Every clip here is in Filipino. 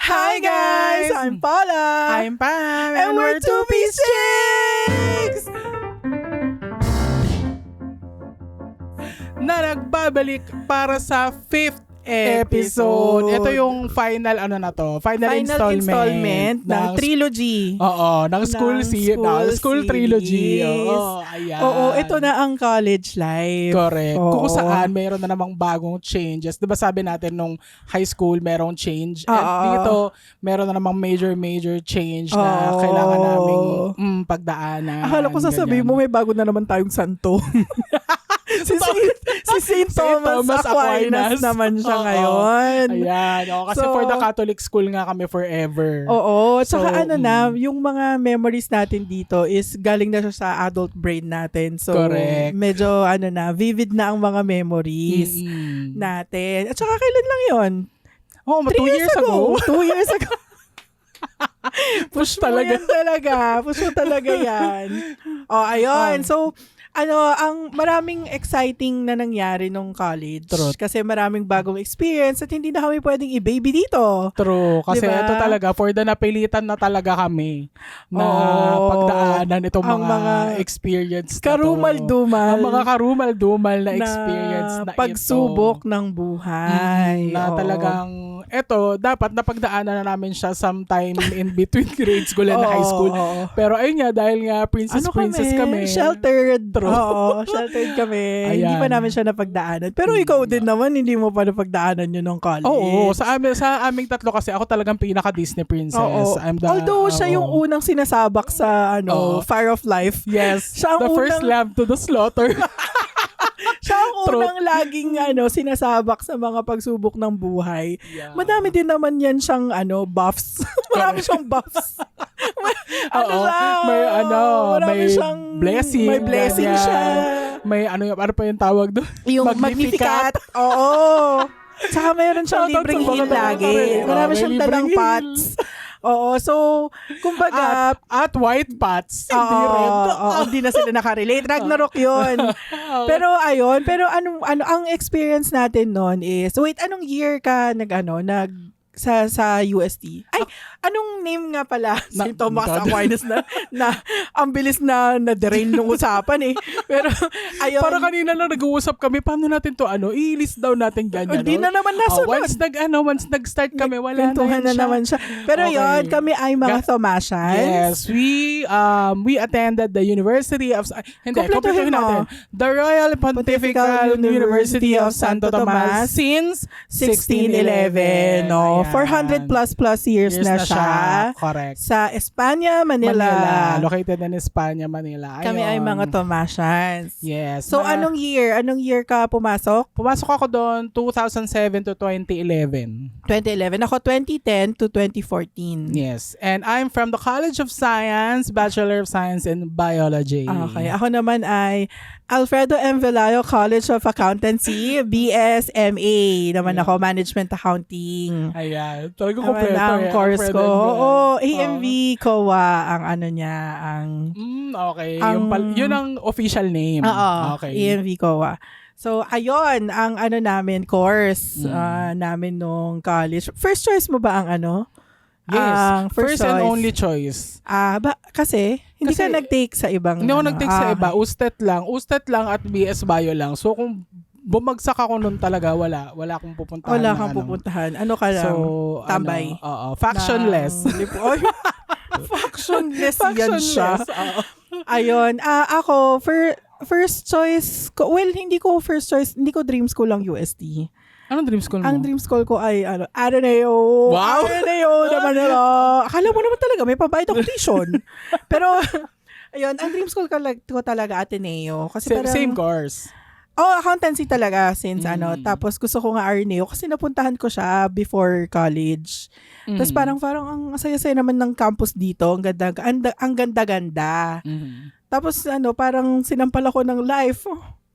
Hi guys! I'm Paula! I'm Pam! And we're Two Piece Chicks! Na nagbabalik para sa 5th episode. Ito yung final final installment ng trilogy. Oo, ng school trilogy. Oo, ayan. Oo, ito na ang college life. Correct. Oo. Kung saan mayroon na namang bagong changes. 'Di ba sabi natin nung high school merong change and dito meron na namang major change na kailangan naming pagdaanan. Akala ko sasabihin mo may bago na naman tayong santo. si Saint Thomas Aquinas naman siya ngayon. Ayan. Kasi for the Catholic school nga kami forever. Oo. Tsaka yung mga memories natin dito is galing na siya sa adult brain natin. So, correct. Medyo vivid na ang mga memories natin. At saka kailan lang yun? 2 years ago. 2 years ago. Push talaga. Push mo talaga yan. Ayun. So, ang maraming exciting na nangyari nung college. True. Kasi maraming bagong experience at hindi na kami pwedeng i-baby dito. True. Kasi diba? ito talaga, for the napilitan na talaga kami na pagdaanan itong mga experience na karumal-dumal. Ang mga karumal-dumal na experience na pagsubok ng buhay. Na talagang, dapat napagdaanan na namin siya sometime in between grade school and high school. Pero ayun nga, dahil nga princess kami. Sheltered. Oo, sheltered kami. Ayan. Hindi pa namin siya napagdaanan. Pero ikaw din naman, hindi mo pa napagdaanan yun nung college. Oo, sa aming tatlo kasi ako talagang pinaka-Disney princess. Although siya yung unang sinasabak sa Fire of Life. Yes, siya ang first lamb to the slaughter. Siya ang unang laging sinasabak sa mga pagsubok ng buhay. Yeah. Madami din naman yan siyang buffs. Marami siyang buffs. May blessing. May blessing siya. May ano pa yung tawag doon? Yung Magnificat. Oo. Saka mayroon siyang libreng heal lagi. Marami siyang dalang pots. Oo, so, kumbaga... At white pots. Hindi red. Hindi na sila nakarelate. Ragnarok yun. Pero ang experience natin noon is, wait, anong year ka sa UST? Ay, anong name nga pala? St. Thomas Aquinas na ang bilis na derail ng usapan eh. Pero, ayun. Para kanina lang nag-uusap kami, paano natin to i-list down natin ganyan. Hindi na naman nasunod. Once nag-start kami, wala na naman siya. Pero yun, kami ay mga Thomasians. Yes, we attended the University of... Kompletuhin natin. The Royal Pontifical University of Santo Tomas since 1611. 400 plus years na siya. Correct. Sa Espanya, Manila. Located in Espanya, Manila. Ayun. Kami ay mga Thomasians. Yes. So, anong year ka pumasok? Pumasok ako doon 2007 to 2011. 2011. Ako 2010 to 2014. Yes. And I'm from the College of Science, Bachelor of Science in Biology. Okay. Ako naman ay Alfredo M. Velayo College of Accountancy, BSMA. Naman ako, Management Accounting. Ayan. Talagang kompleto ang course ko. AMV COA ang okay. Yun ang official name. Okay. AMV COA. So, ayun, ang namin, course namin nung college. First choice mo ba ang Yes, first and only choice. Kasi ka nag-take sa ibang... Hindi ako nag-take sa iba. Ustet lang at BS Bio lang. So, kung bumagsak ako nun talaga, wala akong pupuntahan. Wala kang pupuntahan. Ano ka lang? So, tambay. Factionless. Factionless yan siya. Ayun. Ako, first choice ko, hindi ko first choice, hindi ko dream school lang UST. Anong dream school mo? Ang dream school ko ay, Ateneo. Wow! Ateneo naman nila. Akala mo naman talaga, may pambayad ako tuition. Pero, ayun, ang dream school ko talaga Ateneo. Kasi same course. Accountancy talaga since Tapos gusto ko nga Ateneo kasi napuntahan ko siya before college. Tapos parang ang saya-saya naman ng campus dito. Ang ganda-ganda. Tapos parang sinampal ako ng life.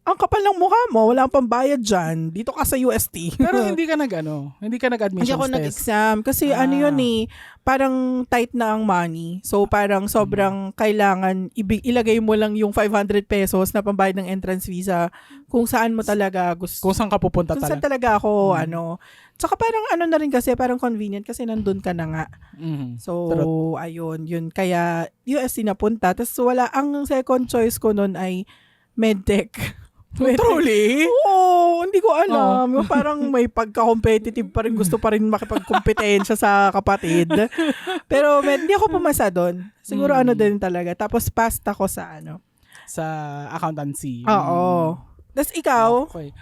ang kapal ng mukha mo, wala kang pambayad dyan. Dito ka sa UST. Pero hindi ka nag-admissions Hindi ako test. nag-exam. Kasi yun parang tight na ang money. So parang sobrang kailangan ilagay mo lang yung 500 pesos na pambayad ng entrance visa kung saan mo talaga gusto. Kung saan ka pupunta Kung saan talaga. talaga ako, Tsaka parang na rin kasi, parang convenient kasi nandun ka na nga. So, ayun, yun. Kaya UST napunta. Tapos ang second choice ko nun ay medtech. Truly? Oo, hindi ko alam. Parang may pagka-competitive pa rin. Gusto pa rin makipagkompetensya sa kapatid. Pero hindi ako pumasa doon. Siguro din talaga. Tapos passed ako sa Sa accountancy. Oo. Tapos ikaw? Okay.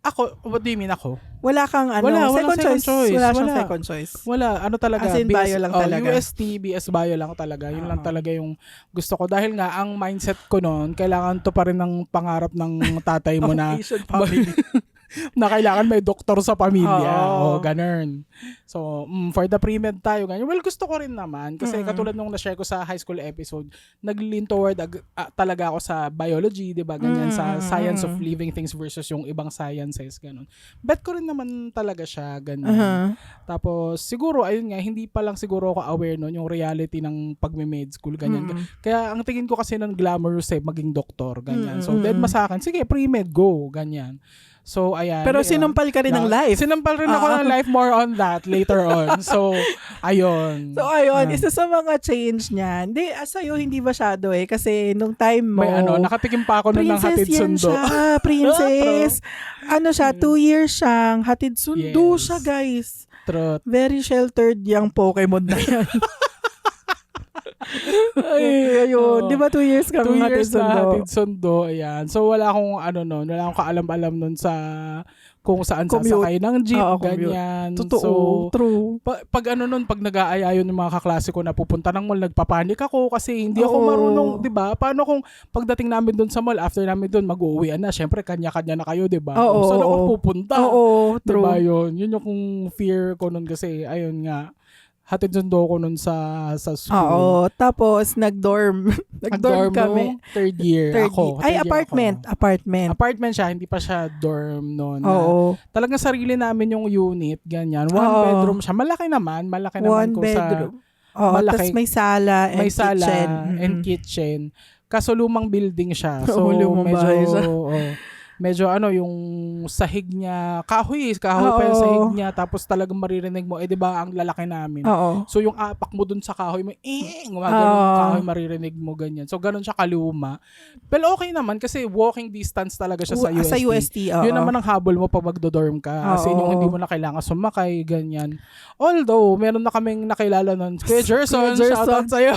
Ako, what do you mean ako? Wala kang Walang second choice. Wala siyang Wala. second choice. Wala, talaga. As in, bio lang talaga. UST, BS Bio lang talaga. Yun lang talaga yung gusto ko. Dahil nga, ang mindset ko noon, kailangan to pa rin ng pangarap ng tatay mo na Asian family. na kailangan may doktor sa pamilya. Oo. Ganun. So, for the pre-med tayo, ganyan. Well, gusto ko rin naman. Kasi katulad nung na-share ko sa high school episode, nag-lean toward talaga ako sa biology, di ba? Ganyan, sa science of living things versus yung ibang sciences, ganun. Bet ko rin naman talaga siya, ganyan. Tapos, siguro, ayun nga, hindi pa lang siguro ako aware nun, yung reality ng pagme-med school, ganyan. Kaya, ang tingin ko kasi nun glamorous maging doktor, ganyan. So, then sa akin, sige, pre-med, go, ganyan. So, ayan. Pero sinampal ka rin ng life. Sinampal rin ako ng life, more on that later on. So, ayun. So, ayun. Isa sa mga change niya. Hindi, sa'yo hindi masyado Kasi nung time mo. May nakatikim pa ako nun ng hatid sundo. Princess. Siya, 2 years siyang hatid sundo siya, guys. Truth. Very sheltered yung Pokemon na yan. Ay, ayun. Di ba 2 years kang 2 hatid years sundo? na hatid sundo. Ayan. So, wala akong wala akong kaalam-alam nun sa kung saan sasakay ng jeep, ganyan. Totoo, so, true. Pag pag nag-aaya yun yung mga kaklase ko na pupunta ng mall, nagpapanik ako kasi hindi ako marunong, di ba? Paano kung pagdating namin dun sa mall, after namin dun, mag-uwian na, syempre kanya-kanya na kayo, di ba? Saan ako pupunta? Oo, true. Diba yun? Yun yung fear ko nun kasi, ayun nga, hatid sundo ko nun sa school. Oo. Tapos, nag-dorm. Nag-dorm kami. Third year ako. Ay, apartment. Ako. Apartment. Apartment siya, hindi pa siya dorm noon. Oo. Talagang sarili namin yung unit, ganyan. One bedroom siya. Malaki naman One bedroom. Oo, tapos may sala and kitchen. And kitchen. Kaso lumang building siya. So, lumang bahay siya. Medyo yung sahig niya, kahoy pa yung sahig niya, tapos talagang maririnig mo, di ba ang lalaki namin. Oo. So yung apak mo dun sa kahoy, may gumagano kahoy, maririnig mo ganyan. So ganun siya kaluma. Pero okay naman kasi walking distance talaga siya sa UST. Sa UST, Yun naman ang habol mo pag magdo-dorm ka. Kasi yung hindi mo na kailangan sumakay, ganyan. Although, meron na kaming nakilala nun. Kuya Jerson, shoutout sa'yo.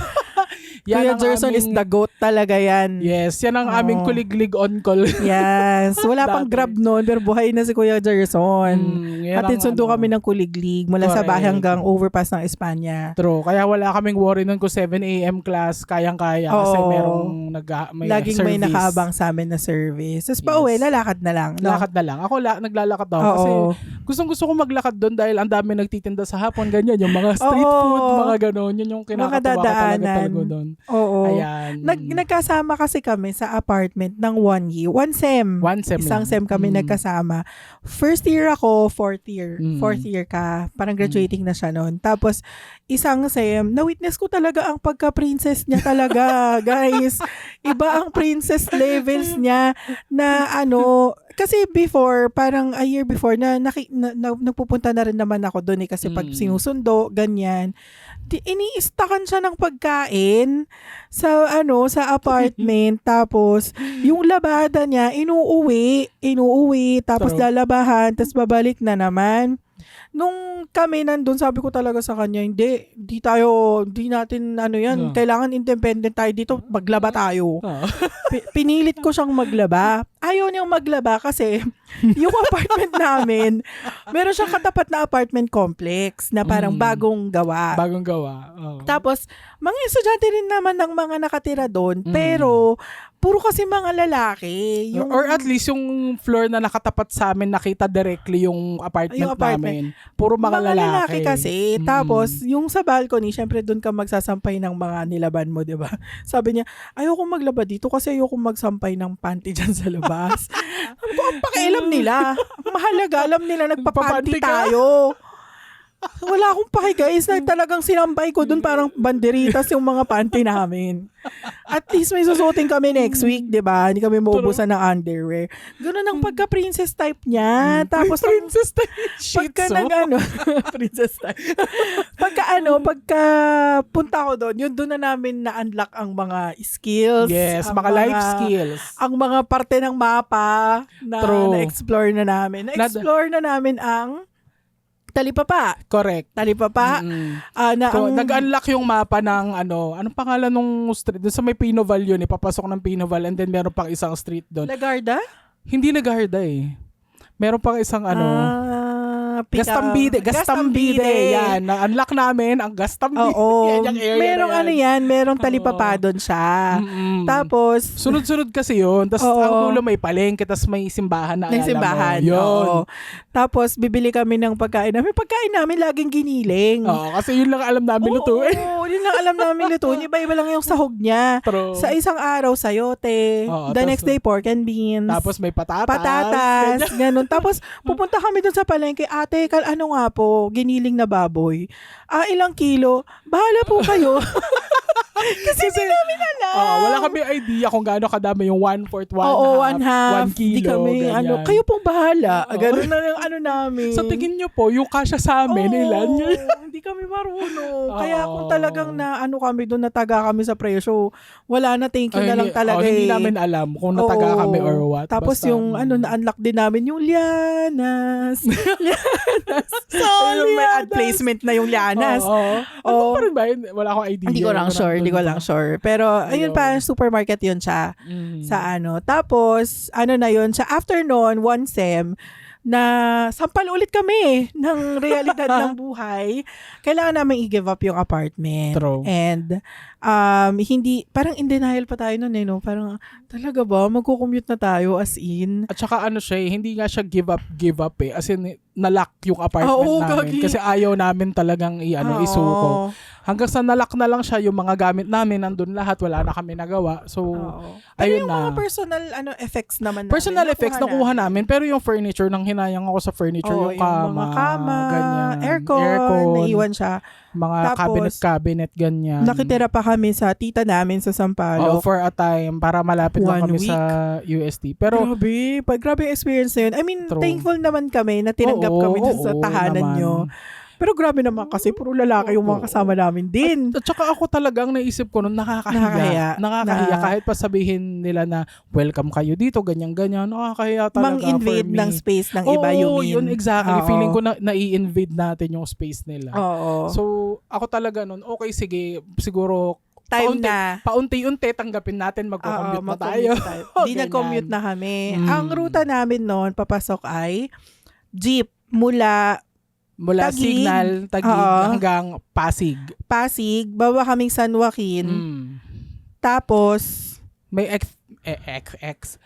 Kuya Jerson is the goat talaga yan. Yes, yan ang aming kuliglig on call. Yes. Wala pang Grab noon, pero buhay na si Kuya Jerson. Hatid sundo kami ng kuliglig mula sa bahay hanggang overpass ng Espanya. True. Kaya wala kaming worry nun kung 7 a.m. class, kayang-kaya. Kasi merong may laging service. may nakaabang sa amin na service. Tapos pauwi, lalakad na lang. No? Lakad na lang. Ako naglalakad ako. Kasi gustong-gusto ko maglakad doon dahil ang dami nagtitinda sa hapon. Ganyan. Yung mga street food, mga gano'n. Yun yung kinakatawa ko talaga doon. Oo. Ayan. Nagkasama kasi kami sa apartment ng 1 year. 1 sem. Isang sem kami nagkasama. First year ako, fourth year. Fourth year ka. Parang graduating na siya noon. Tapos, isang sem, na-witness ko talaga ang pagka-princess niya talaga, guys. Iba ang princess levels niya na kasi before, parang a year before, nagpupunta na rin naman ako doon kasi pag sinusundo, ganyan. Iniistakan siya ng pagkain sa apartment. Tapos yung labada niya inuuwi tapos lalabahan tapos babalik na naman. Nung kami nandun, sabi ko talaga sa kanya, hindi natin yan, kailangan independent tayo dito, maglaba tayo. Pinilit ko siyang maglaba. Ayaw niyang maglaba kasi yung apartment namin, meron siyang katapat na apartment complex na parang bagong gawa. Bagong gawa. Oh. Tapos, mga estudyante rin naman ng mga nakatira doon, pero puro kasi mga lalaki. Or at least yung floor na nakatapat sa amin, nakita directly yung apartment namin. Puro mga lalaki. Kasi. Tapos, yung sa balcony, syempre doon ka magsasampay ng mga nilaban mo, di ba? Sabi niya, ayoko maglaba dito kasi ayoko magsampay ng panty dyan sa labas. Sabi ko, ang pakialam nila. Mahalaga, alam nila, nagpapanty tayo. Wala akong paki guys, na talagang sinambay ko dun parang banderitas yung mga panty namin. At least may susuotin kami next week, 'di ba? Hindi kami maubusan ng underwear. Ganun ang pagka-princess type niya. Tapos princess type. pagka princess type. Pagka punta ko doon, yun doon na namin na-unlock ang mga skills. Yes, mga life skills. Ang mga parte ng mapa na na-explore na namin. Na-explore na namin ang Talipapa. Correct. Talipapa. Nag-unlock yung mapa ng anong pangalan nung street? Doon sa may Pinoval yun, papasok ng Pinoval and then meron pang isang street doon. Lagarda? Hindi Lagarda eh. Meron pang isang Gastambide. Yan. Na-unlock namin ang Gastambide. Oo. Yan yung area merong na yan. merong Talipapa doon siya. Tapos, sunod-sunod kasi yun. Tapos ang dulo may palengke, tapos may simbahan na may simbahan. Yun. Tapos, bibili kami ng pagkain namin. Pagkain namin laging giniling. Oo, kasi yun lang alam namin lutuin. Oo, yun lang alam namin lutuin. Iba-iba lang yung sahog niya. True. Sa isang araw, sayote. The next day, pork and beans. Tapos may patatas. Ganun. Tapos, pupunta kami doon sa palengke. Ate, ano nga po, giniling na baboy. Ilang kilo? Bahala po kayo. Kasi hindi namin alam. Wala kami idea kung gaano kadami yung 1/4, 1/2, Oo, 1/2. 1 kilo. Di kami, kayo pong bahala. Ganun na yung namin. Sa tingin nyo po, yung kasya sa amin, ilan yun? Hindi kami marunong. Kaya kung talagang kami doon, nataga kami sa presyo, wala na, thank you na lang talaga. Hindi namin alam kung nataga kami or what. Tapos basta, yung na-unlock din namin yung lianas. So, may ad placement na yung lianas. Ano pa rin ba yun? Wala akong idea. Hindi ko lang sure. Pero, ayun pa, supermarket yun siya. Sa Tapos, na yun, sa afternoon, 1 sem, na sampal ulit kami ng realidad ng buhay. Kailangan namin i-give up yung apartment. True. And, hindi, parang in denial pa tayo nun no? Parang, talaga ba? Magko-commute na tayo as in? At saka hindi nga siya give up eh. As in, nalock yung apartment namin. Kasi ayaw namin talagang isuko. Hanggang sa nalock na lang siya, yung mga gamit namin, nandun lahat, wala na kami nagawa. So, ayun na. Pero yung mga personal effects naman personal effects nakuha namin. Pero yung furniture, nang hinayang ako sa furniture, yung mga kama, ganyan, aircon, naiwan siya. Mga cabinet, ganyan. Nakitira pa kami sa tita namin sa Sampaloc. For a time, para malapit lang kami sa UST. Pero, grabe experience na yun. I mean, thankful naman kami na tinanggap kami dun sa tahanan nyo. Pero grabe naman kasi, puro lalaki yung mga kasama namin din. At saka ako talagang naisip ko nun, nakakahiya. Kahit pa sabihin nila na welcome kayo dito, ganyan-ganyan. Nakakahiya talaga mang-invade ng space ng iba, yun exactly. Feeling ko na i-invade natin yung space nila. So, ako talaga nun, okay, sige, siguro paunti-unti tanggapin natin, magko-commute na tayo. Di nag-commute na kami. Ang ruta namin noon, papasok ay jeep mula Taguig, Signal, Taguig hanggang Pasig. Baba kaming San Joaquin. Tapos may FX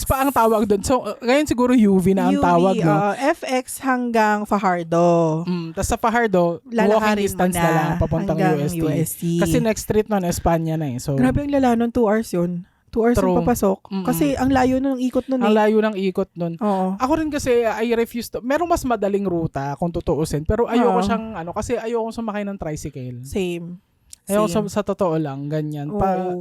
pa ang tawag doon. So ngayon siguro UV na ang tawag, no? FX hanggang Fajardo. Tapos sa Fajardo, walking distance na lang papuntang UST. Kasi next street nun, Espanya na eh. So, grabe ang lala nun, 2 hours yun. 2 hours yung papasok. Kasi ang layo ng ikot nun. Ang layo ng ikot nun. Ako rin kasi, I refuse to. Merong mas madaling ruta kung tutuusin. Pero ayoko siyang, kasi ayoko sumakay ng tricycle. Same. Ayoko sa totoo lang, ganyan.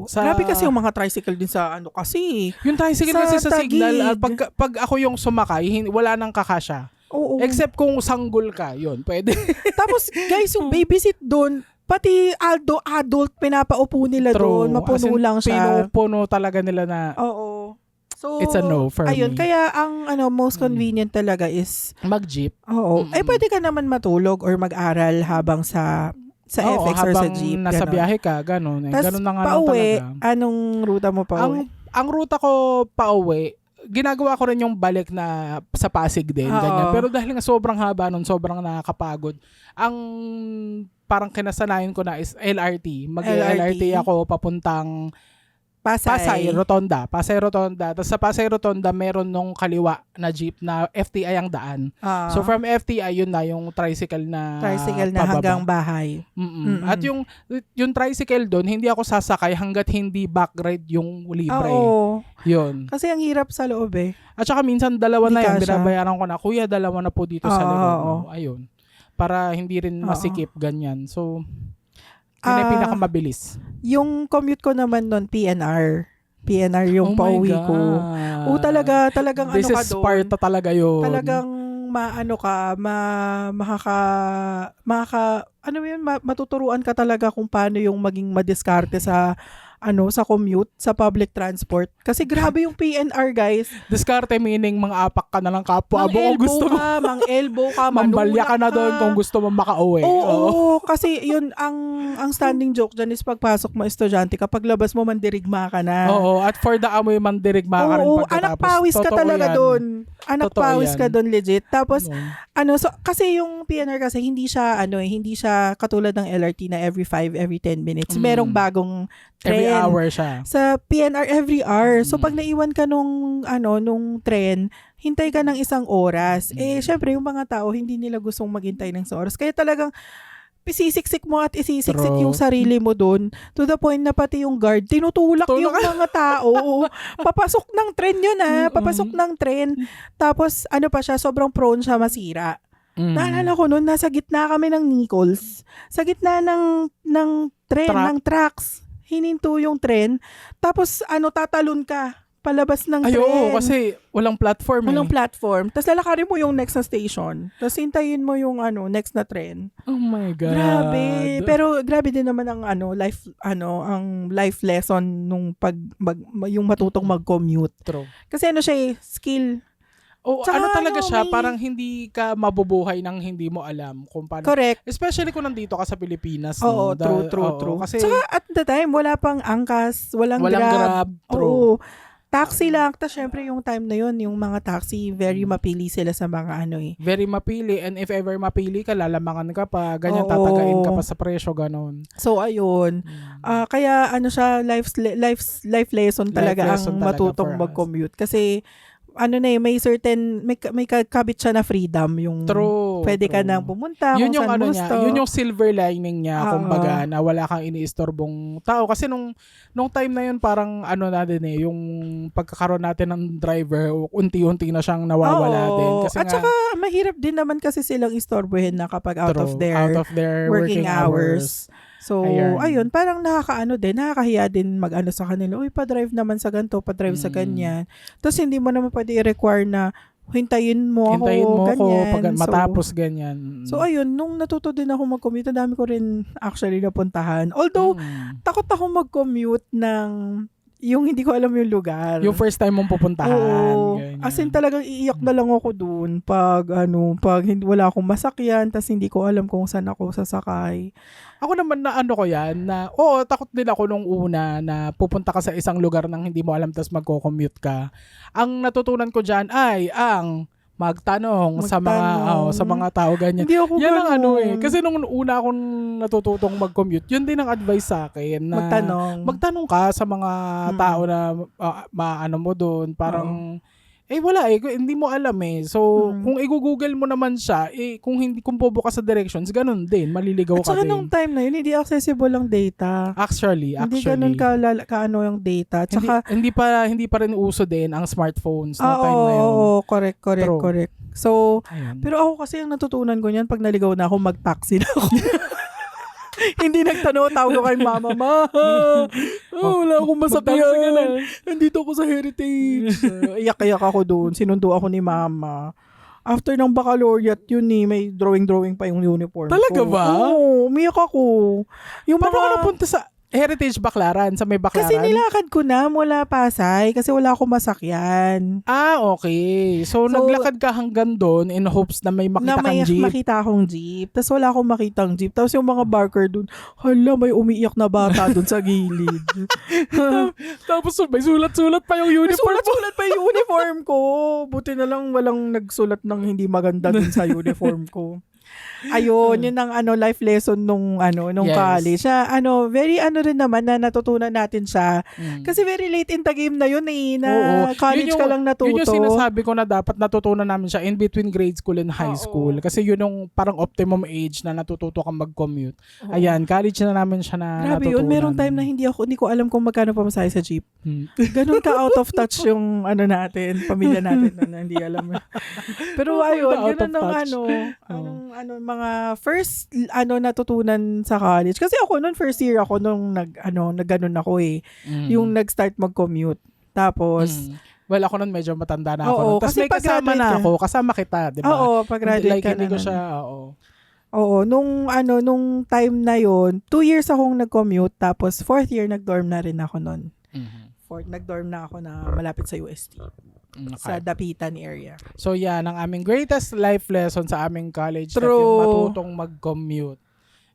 Grabe kasi yung mga tricycle din sa kasi. Yung tricycle kasi sa Signal, pag ako yung sumakay, wala nang kakasya. Except kung sanggol ka, yun, pwede. Tapos guys, yung babysit doon, pati adult, pinapaupo nila doon. Mapuno lang siya. Pinupuno talaga nila na. So, it's a no for me. Kaya ang most convenient talaga is mag-jeep. Pwede ka naman matulog or mag-aral habang sa FX or sa jeep. Nasa biyahe ka, gano'n. Tas gano'n na nga pauwi, talaga. anong ruta mo pauwi? ang ruta ko pauwi, ginagawa ko rin yung balik na sa Pasig din, ganyan. Pero dahil nga sobrang haba nun, sobrang nakakapagod, ang parang kinasanayan ko na is LRT. Mag-LRT ako papuntang Pasay Rotonda. Tapos sa Pasay Rotonda, meron nung kaliwa na jeep na FTI ang daan. So from FTI, yun na yung tricycle na pababa. hanggang bahay. At yung tricycle doon, hindi ako sasakay hanggat hindi back ride yung libre. Oo. Yun. Kasi ang hirap sa loob eh. At saka minsan dalawa Hindi na yun, kasha. binabayaran ko na, kuya, dalawa na po dito sa loob. Oo. Ayun. Para hindi rin masikip, ganyan. So, yun yung pinakamabilis. Yung commute ko naman nun, PNR yung Oh my pauwi ko. God. Talagang This ano ka is doon. Sparta talaga yun. Talagang matuturuan ka talaga kung paano yung maging madiskarte sa sa commute, sa public transport. Kasi grabe yung PNR, guys. Diskarte meaning mga apak ka na lang kapwa mo kung gusto mo. Mang-elbow ka, Mambalya ka na manulak doon kung gusto mo makauwi. Oo, kasi yun ang standing joke dyan is pagpasok mo estudyante, kapag labas mo mandirigma ka na. Oo, at for the amoy mandirigma ka rin Oo, pagkatapos. anak pawis ka Totoo talaga yan. doon. Anak Totoo pawis yan. ka doon legit. Tapos Ano? so kasi yung PNR kasi hindi siya katulad ng LRT na every 10 minutes. Merong bagong Every tren. hour siya. Sa PNR every hour. So pag naiwan ka nung tren, hintay ka ng 1 oras. Syempre yung mga tao hindi nila gustong maghintay ng 1 oras. Kaya talagang isisiksik mo at isisiksik True. yung sarili mo doon to the point na pati yung guard tinutulak yung mga tao. Papasok ng tren yun papasok ng tren. Tapos pa siya, sobrang prone siya masira. Naalala ko noon, nasa gitna kami ng Nichols. Sa gitna ng tren, ng tracks. Hininto yung tren. Tapos tatalon ka palabas ng tren. Oo, kasi walang platform. Walang platform. Tapos lalakarin mo yung next na station. Tapos hintayin mo yung next na tren. Oh my God. Grabe. Pero grabe din naman ang ang life lesson nung yung matutong mag-commute. True. Kasi siya skill. O Tsaka talaga siya, parang hindi ka mabubuhay nang hindi mo alam kung paano. Correct. Especially kung nandito ka sa Pilipinas. Oo, no? true. Kasi Tsaka at the time, wala pang angkas, walang grab. True. Oo. Taxi lang. Tapos syempre yung time na yun, yung mga taxi, very mapili sila sa mga Very mapili. And if ever mapili ka, lalamangan ka pa. Ganyan, Oo. tatagain ka pa sa presyo, ganon. So, ayun. Kaya siya, life lesson talaga lesson ang talaga matutong for us. mag-commute. Kasi, may kakabit siya na freedom. Yung True. pwede ka nang pumunta Yun kung yung saan gusto. yun yung silver lining niya, kumbaga, na wala kang iniistorbong tao. Kasi nung time na yun, parang yung pagkakaroon natin ng driver, unti-unti na siyang nawawala din. Kasi at saka, mahirap din naman kasi silang istorbohin na kapag out of their working hours. So, ayun, parang nakakahiya din mag-ano sa kanila. Uy, pa-drive naman sa ganito, pa-drive sa ganyan. Tapos hindi mo naman pwede i-require na hintayin mo ako, ganyan. Pag matapos ganyan. So, ayun, nung natuto din ako mag-commute, dami ko rin actually napuntahan. Although, takot ako mag-commute ng yung hindi ko alam yung lugar. Yung first time mong pupuntahan. Oo. Ganyan. As in talagang iiyak na lang ako doon pag hindi wala akong masakyan, tas hindi ko alam kung saan ako sasakay. Ako naman na ko yan, na takot din ako nung una na pupunta ka sa isang lugar nang hindi mo alam tas magko-commute ka. Ang natutunan ko dyan ay ang magtanong sa mga tao ganyan. Hindi ako yan ang ganun. kasi nung una akong natututong mag-commute, yun din ang advice sa akin na magtanong ka sa mga tao na maano mo doon, parang wala hindi mo alam So, kung i-google mo naman siya, kung bubukas sa directions, ganun din, maliligaw At ka saka din. nung time na yun, hindi accessible ang data. Actually. Hindi ganun yung data. At saka, hindi pa rin uso din ang smartphones na time na yun. Oo, correct. So, Ayun. pero ako kasi ang natutunan ko niyan, pag naligaw na ako, mag-taxi na ako. Hindi nagtanong, tawag ko kay mama, wala akong masakyan. Nandito ako sa Heritage. Iyak-iyak ako doon. Sinundo ako ni mama. After ng baccalaureate yun may drawing pa yung uniform Talaga ko. ba? Oo, umiyak ako. Paano ka napunta sa Heritage Baclaran, sa may Baclaran. Kasi nilakad ko na mula Pasay kasi wala akong masakyan. Okay. So naglakad ka hanggang doon in hopes na may makita kang jeep. Makita akong jeep. Tapos wala akong makitang jeep. Tapos yung mga barker doon, hala, may umiiyak na bata doon sa gilid. Tapos may sulat-sulat pa yung uniform. Sulat pa yung uniform ko. Buti na lang walang nagsulat ng hindi maganda doon sa uniform ko. Ayun, yun ang life lesson nung Yes. college. Very rin naman na natutunan natin siya. Kasi very late in the game na yun na Oo. college ka lang natuto. Yun yung sinasabi ko na dapat natutunan namin siya in between grade school and high school. Kasi yun yung parang optimum age na natututo kang mag-commute. Oo. Ayan, college na namin siya na Grabe natutunan. yun, meron time na hindi ko alam kung magkano pamasahe sa jeep. Ganun ka out of touch yung natin, pamilya natin na hindi alam. Pero ayun, Out of ganun ang touch. mga first natutunan sa college. Kasi ako noon first year ako nung nagganon ako yung nag-start mag-commute. Tapos Well, ako nun medyo matanda na ako. Oo, Tapos kasi may kasama na ako. Kasama kita, di ba? Oo, pag-graduate like, ka hindi na. ko siya, oo. Oo, nung time na yon 2 years akong nag-commute. Tapos 4th year nag-dorm na rin ako noon. Nag-dorm na ako na malapit sa UST. Sa Dapitan area. So yan, ang aming greatest life lesson sa aming college. True. Yung matutong mag-commute.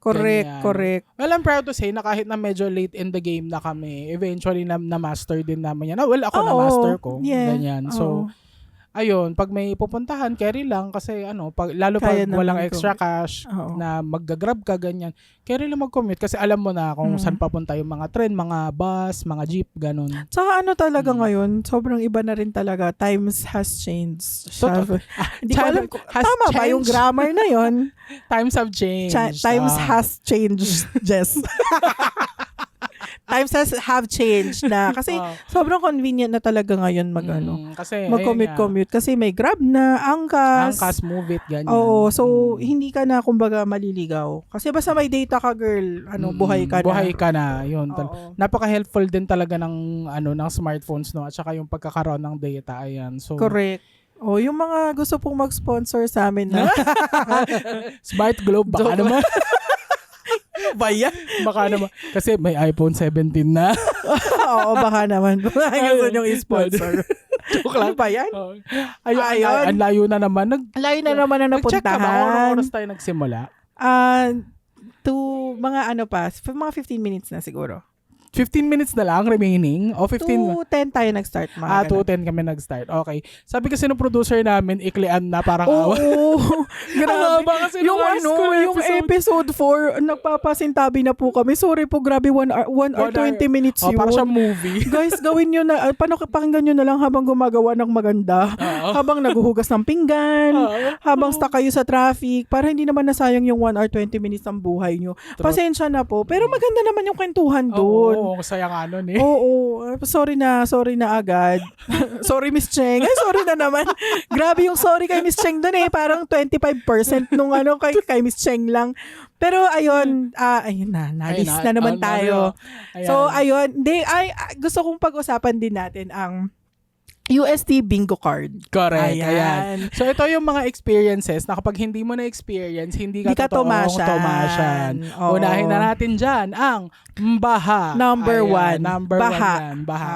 Ganyan. Correct. Well, I'm proud to say na kahit na medyo late in the game na kami, eventually na-master din namin yan. Well, ako na-master ko. Yeah. Ganyan. So, ayun, pag may pupuntahan, carry lang kasi lalo pag Kaya walang naman extra cash na mag-grab ka, ganyan. Carry lang mag-commute kasi alam mo na kung saan papunta yung mga train, mga bus, mga jeep, ganun. Tsaka talaga ngayon, sobrang iba na rin talaga. Times has changed. Hindi ko alam kung tama ba yung grammar na yon. Times have changed. Times has changed, Jess. Times have changed na. Kasi sobrang convenient na talaga ngayon mag-commute. Kasi may Grab na, Angkas. Move It, ganyan. Oo, so hindi ka na kumbaga maliligaw. Kasi basta may data ka, girl, buhay ka na. Buhay ka na, yun. Oo. Napaka-helpful din talaga ng smartphones, no? At saka yung pagkakaroon ng data, ayan. So, correct. Yung mga gusto pong mag-sponsor sa amin na Smart Globe, baka naman. ba yan? Baka naman. Kasi may iPhone 17 na. Oo, baka naman. Gusto nyo i-sponsor. Joke lang. Ano ba yan? Ayun. Ang layo na naman. Layo na naman ang Nag-check ka ba? napuntahan. Oras tayo nagsimula? To mga mga 15 minutes na siguro. 15 minutes na lang remaining? O 15? 2:10 tayo nag-start. 2:10 kami nag-start. Okay. Sabi kasi ng producer namin, iklian na parang awa. Oo. Grabe. Kasi Yung yung episode 4, nagpapasintabi na po kami. Sorry po, grabe 1 hour 20 minutes yun. Parang siyang movie. Guys, gawin nyo na, pakinggan nyo na lang habang gumagawa ng maganda. Habang naguhugas ng pinggan. Habang stuck kayo sa traffic. Para hindi naman nasayang yung 1 hour 20 minutes ng buhay nyo. Pasensya na po. Pero maganda naman yung kwentuhan doon. Oo, sayang nun Oo. Sorry na agad. Sorry, Miss Cheng. Ay, sorry na naman. Grabe yung sorry kay Miss Cheng doon Parang 25% nung kay Miss Cheng lang. Pero ayun, ayun na. Nalis na naman tayo. So, ayun. Gusto kong pag-usapan din natin ang UST bingo card. Correct. Ayan. So, ito yung mga experiences na kapag hindi mo na-experience, hindi ka tumasyan. Unahin na natin dyan ang baha. Number 1. Baha. Baha.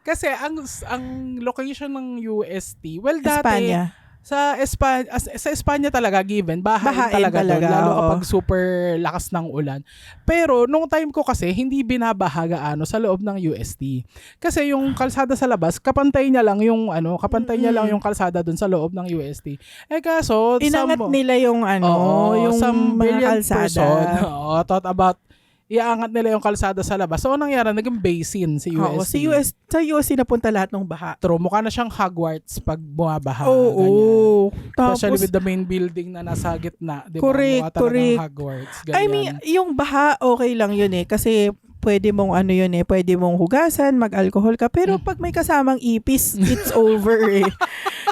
Kasi ang location ng UST, well, dati, Espanya. sa Espanya talaga given, bahain talaga doon, lalo kapag super lakas ng ulan. Pero nung time ko kasi hindi binabaha gaano sa loob ng UST. Kasi yung kalsada sa labas, kapantay niya lang yung yung kalsada doon sa loob ng UST. Kaso inangat nila yung yung mga kalsada. Thought about iaangat nila yung kalsada sa labas. So, anong nangyari? Naging basin si UST. Sa UST napunta lahat ng baha. True. Mukha na siyang Hogwarts pag bumabaha. Oo. Especially with the main building na nasa gitna. Diba? Correct. Mukha talagang Hogwarts. Ganyan. I mean, yung baha, okay lang yun kasi pwede mong pwede mong hugasan, mag-alcohol ka. Pero pag may kasamang ipis, it's over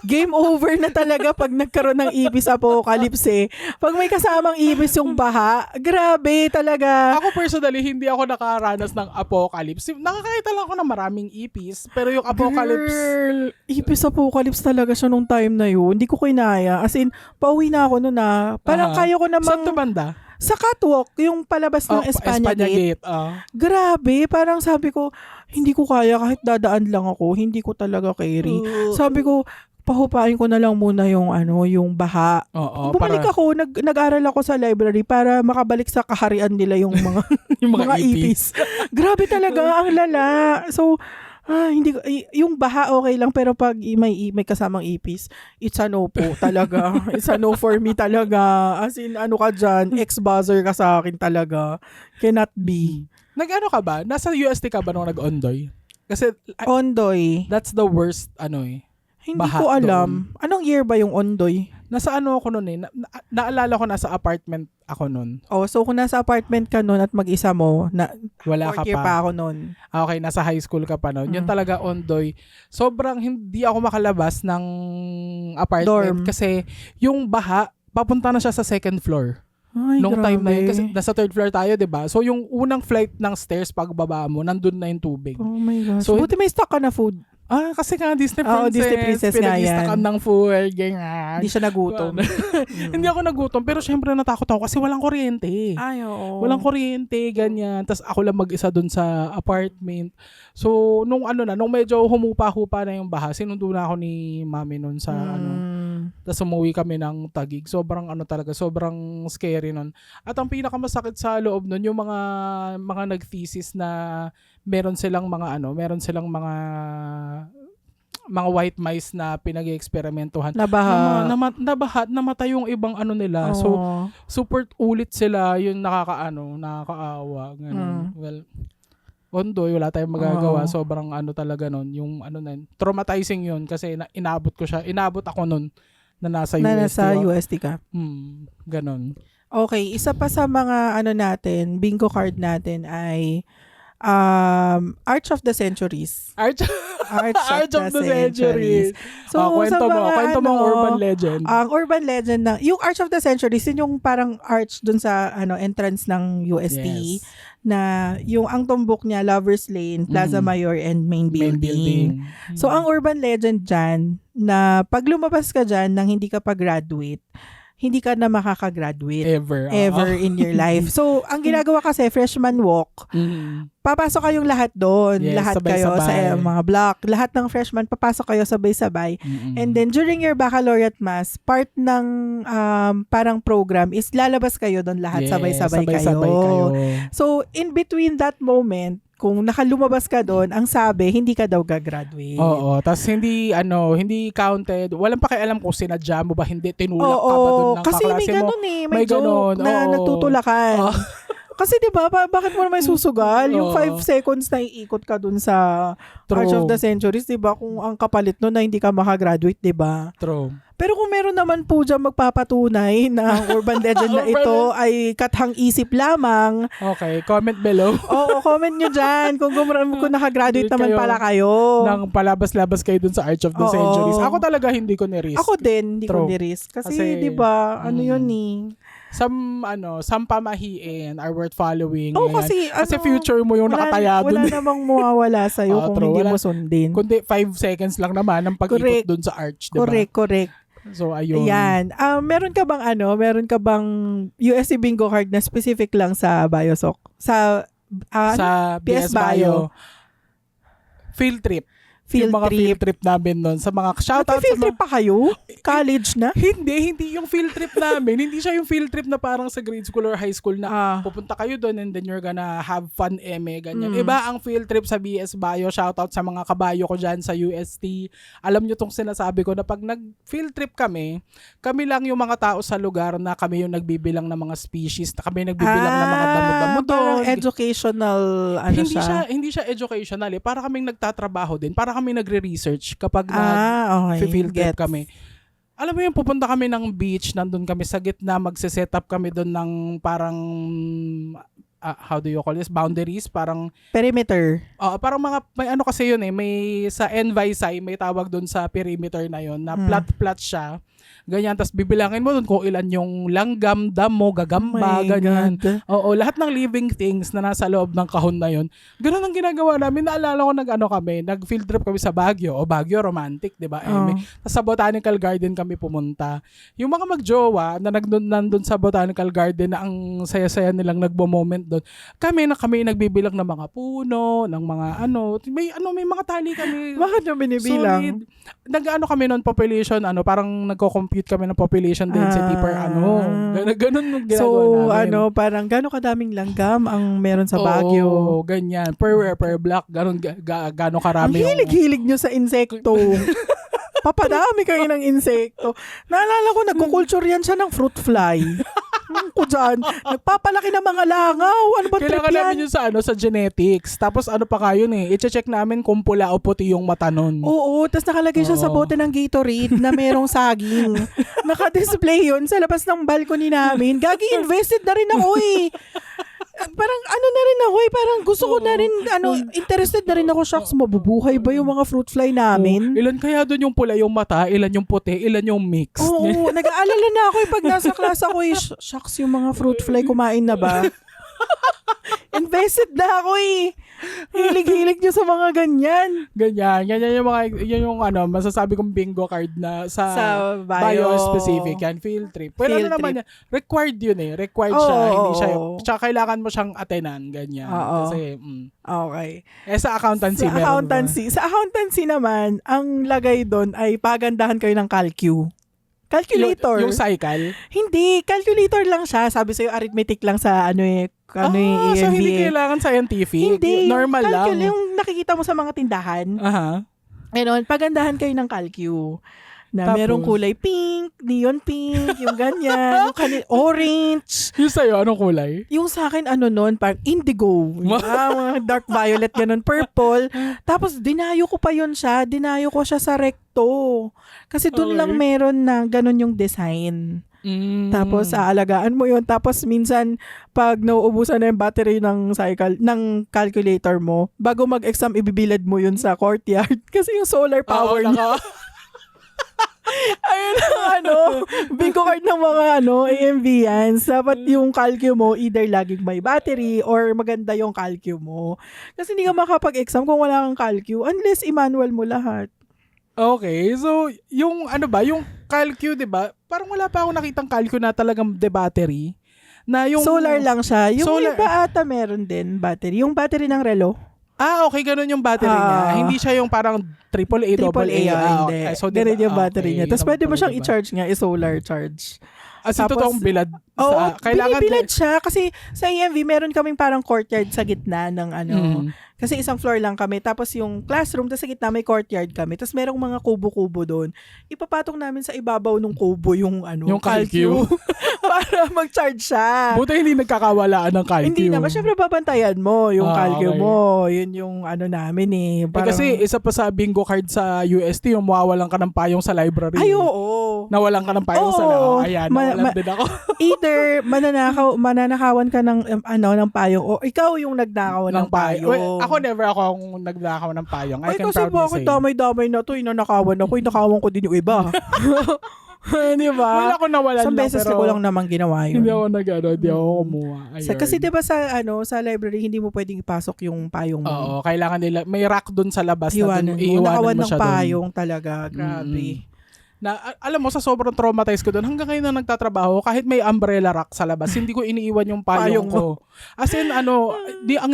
Game over na talaga pag nagkaroon ng ipis apocalypse Pag may kasamang ipis yung baha, grabe talaga. Ako personally, hindi ako nakaranas ng apocalypse. Nakakita lang ako ng maraming ipis, pero yung apocalypse... Girl, ipis apocalypse talaga siya nung time na yun. Hindi ko kinaya. As in, pauwi na ako noon Parang kaya ko namang... Saan to banda? Sa catwalk, yung palabas ng Espanya Gate. Grabe, parang sabi ko, hindi ko kaya kahit dadaan lang ako, hindi ko talaga carry. Sabi ko, pahupain ko na lang muna yung yung baha. Bumalik ako, nag-aral ako sa library para makabalik sa kaharian nila yung mga yung mga ipis. Grabe talaga, ang lala. So, hindi ko, yung baha okay lang, pero pag may kasamang ipis, it's a no po talaga. It's a no for me talaga. As in, ano ka dyan, ex-buzzer ka sa akin talaga. Cannot be. Nag-ano ka ba? Nasa UST ka ba nung nag-ondoy? Kasi, Ondoy. that's the worst, Hindi baha ko alam. Anong year ba yung Ondoy? Nasa ako nun naalala ko nasa apartment ako nun. Oh, so kung nasa apartment ka nun at mag-isa mo, Wala ka fourth year pa. pa ako nun. Okay, nasa high school ka pa nun. Yun talaga Ondoy. Sobrang hindi ako makalabas ng apartment Dorm. kasi yung baha, papunta na siya sa second floor. Ay, Nung grabe. time na yun, kasi nasa third floor tayo, 'di ba? So yung unang flight ng stairs pagbaba mo, nandun na yung tubig. Oh my gosh. So, Buti may stock ka na food. Kasi nga Disney Princess. Oo, Disney Princess nga yan. Pinag-istackan ng food, ganyan. Hindi siya nagutom. Hindi ako nagutom, pero syempre natakot ako kasi walang kuryente. Ay, oo. Walang kuryente, ganyan. Tapos ako lang mag-isa dun sa apartment. So, nung medyo humupa-hupa na yung baha, sinundo na ako ni mami nun sa Tapos umuwi kami ng Taguig. Sobrang sobrang scary nun. At ang pinakamasakit sa loob nun, yung mga nag-thesis na meron silang mga white mice na pinag-experimentuhan. Nabaha. Nabaha, namatay yung ibang nila. Oo. So, super ulit sila yung nakakaawa. Ganun. Well, Ondoy, wala tayong magagawa. Sobrang talaga nun. Yung traumatizing yun kasi inabot ako nun na nasa UST. Na nasa UST ka. Ganon. Okay, isa pa sa mga natin, bingo card natin ay Arch of the Centuries. Arch of the Centuries. So, kwento sa mga kwento mo ang urban legend. Ang urban legend yung Arch of the Centuries, yun yung parang arch dun sa entrance ng UST. Yes. Na yung ang tumbok niya, Lovers Lane, Plaza Mayor, and Main Building. So, ang urban legend dyan, na pag lumabas ka dyan nang hindi ka pa graduate, hindi ka na makakagraduate. Ever in your life. So, ang ginagawa kasi, freshman walk, papasok kayong lahat doon. Yes, lahat kayo sabay-sabay. sa mga block. Lahat ng freshman, papasok kayo sabay-sabay. And then, during your baccalaureate mass, part ng parang program is lalabas kayo doon lahat. Sabay-sabay kayo. So, in between that moment, kung nakalumabas ka doon, ang sabi, hindi ka daw gagraduate. Oo, tas hindi counted. Walang pakialam kung sinadya mo ba, hindi tinulak ka ba doon ng kasi kaklase may mo. ganun may joke ganun, na nagtutulakan. Kasi 'di ba, bakit mo naman susugal? Yung 5 seconds na iikot ka dun sa True. Arch of the Centuries, 'di ba? Kung ang kapalit no na hindi ka makagraduate, 'di ba? True. Pero kung meron naman po dyan magpapatunay na ang urban legend na ito ay kathang isip lamang. Okay, comment below. Oo, comment nyo dyan kung nakagraduate naman pala kayo. Nang palabas-labas kayo dun sa Arch of the Centuries. Ako talaga hindi ko ni-risk. Ako din, hindi ko ni-risk. Kasi 'di ba, yun eh. Some pamahiin are worth following. Oh, kasi future mo yung nakataya dun. Wala namang mawawala sa'yo kung true, hindi mo sundin. Kundi 5 seconds lang naman ang pag-ikot dun sa arch, diba? Correct. So, ayun. Ayan. Meron ka bang USC bingo card na specific lang sa Biosok? Sa PS Bio. Field trip. Yung mga field trip namin nun. Sa mga shoutout field trip pa kayo? College na? Hindi yung field trip namin. Hindi siya yung field trip na parang sa grade school or high school na pupunta kayo doon and then you're gonna have fun ganyan. Iba ang field trip sa BS Bio. Shoutout sa mga kabayo ko dyan sa UST. Alam nyo tong sinasabi ko na pag nag-field trip kami lang yung mga tao sa lugar na kami yung nagbibilang ng mga species, na kami nagbibilang ng mga damo-damo doon. Parang educational Hindi siya educational para kaming nagtatrabaho din. Para kami nagre-research kapag field trip kami. Alam mo yung pupunta kami ng beach, nandun kami sa gitna, magse-set up kami doon ng parang how do you call this? Boundaries, parang perimeter. Parang may kasi yun may sa NVISI may tawag doon sa perimeter na yun na flat siya. ganyan. Tapos bibilangin mo dun kung ilan yung langgam, damo, gagamba, My ganyan. God. Oo, lahat ng living things na nasa loob ng kahon na yun. Ganun ang ginagawa namin. Naalala ko nag-field trip kami sa Baguio. O Baguio, romantic, di ba? Tapos sa Botanical Garden kami pumunta. Yung mga magjowa na nandun sa Botanical Garden na ang saya-saya nilang nagbo-moment doon. Kami nagbibilang ng mga puno, ng mga may mga tali kami. Bakit yung binibilang? Solid. Nag-ano kami noon population, parang nagko-compute kami ng population density per ganun ginagawa So, namin. parang gano'ng kadaming langgam ang meron sa Baguio? Oo, ganyan. Per block, ganun gano'ng karami Ang hilig-hilig nyo sa insekto. Papadami kayo ng insekto. Naalala ko, nagkukulture yan siya ng fruit fly. Ko dyan. Nagpapalaki ng mga langaw. Ano ba trip Kailangan yan? namin yun sa genetics. Tapos pa kayo i-check namin kung pula o puti yung mata nun. Oo, tapos nakalagay siya sa bote ng Gatorade na merong saging. Naka-display yun sa labas ng balcony namin. Gagi, invested na rin ako eh. Parang na rin ako eh. Parang gusto ko na rin, interested na rin ako. Shucks, mabubuhay ba yung mga fruit fly namin? Ilan kaya doon yung pula yung mata, ilan yung puti, ilan yung mix. Oo, nag-aalala na ako pag nasa class ako eh. Shucks, yung mga fruit fly kumain na ba? Invested na ako eh. Hilig-hilig nyo sa mga ganyan. Ganyan yung masasabi kong bingo card na sa bio specific yan, field trip. Well, Field naman yan, required yun eh. Required siya, hindi siya. Tsaka kailangan mo siyang attenan, ganyan. Kasi, Okay. sa accountancy, meron ba? Sa accountancy naman, ang lagay doon ay pagandahan kayo ng calculator. Yung cycle? Hindi, calculator lang siya. Sabi sa'yo, arithmetic lang sa So EMBA. hindi kailangan scientific? Hindi, Normal lang? Yung nakikita mo sa mga tindahan. Aha. Pagandahan kayo ng calcu. Na Tapos? merong kulay pink, neon pink, yung ganyan, yung orange. Yung sa'yo, anong kulay? Yung sa akin, parang indigo. Mga dark violet, ganun, purple. Tapos, dinayo ko siya sa recto. Kasi dun lang meron na ganun yung design. Tapos, aalagaan mo yun. Tapos, minsan, pag nauubusan na yung battery ng calculator mo, bago mag-exam, ibibilad mo yun sa courtyard. Kasi yung solar power niya. Ayun ang bingo card ng mga AMVians. Dapat yung calcu mo either laging may battery or maganda yung calcu mo. Kasi hindi ka makapag-exam kung wala kang calcu unless i-manual mo lahat. Okay. So, yung yung calcu, 'di ba? Parang wala pa akong nakitang calcu na talagang battery. Na yung Solar lang siya. Yung solar, iba ata meron din battery. Yung battery ng relo. okay, ganun yung battery niya. Hindi siya yung parang AAA, AA. Hindi. So, ganun yung battery niya. Tapos pwede mo siyang diba? i-charge nga, i-solar charge. As in, totoong bilad. Binibilad siya. Kasi sa EMV, meron kaming parang courtyard sa gitna ng Kasi isang floor lang kami. Tapos yung classroom, tapos sa gitna may courtyard kami. Tapos merong mga kubo-kubo doon. Ipapatong namin sa ibabaw ng kubo yung yung calcu. para mag-charge siya. Buti hindi nagkakawalaan ng calcu. Hindi naman. Siyempre, babantayan mo yung calcu mo. Yun yung namin eh. Parang, kasi isa pa sa bingo card sa UST, yung mawawalan ka ng payong sa library. Ay, oo. Nawalan ka ng payong sa Ayan, nawalan din ako. Either mananakawan ka ng payong o ikaw yung nagnakaw ng payong. Well, ako never akong nagnakaw ng payong. I can kasi proudly bakit say. damay-damay na to, inanakawan ako, inakawan ko din yung iba. Di ba? Wala ako nawalan Isang beses pero ko lang naman ginawa yun. Hindi ako kumuha. Kasi di ba sa library, hindi mo pwedeng ipasok yung payong mo. Oo, kailangan nila, may rack dun sa labas Iwanan na mo. iiwanan Nakawan mo ng siya dun. payong talaga. Grabe. Na alam mo, sa sobrang traumatized ko doon, hanggang ngayon na nagtatrabaho, kahit may umbrella rack sa labas, hindi ko iniiwan yung payong ko. As in, ang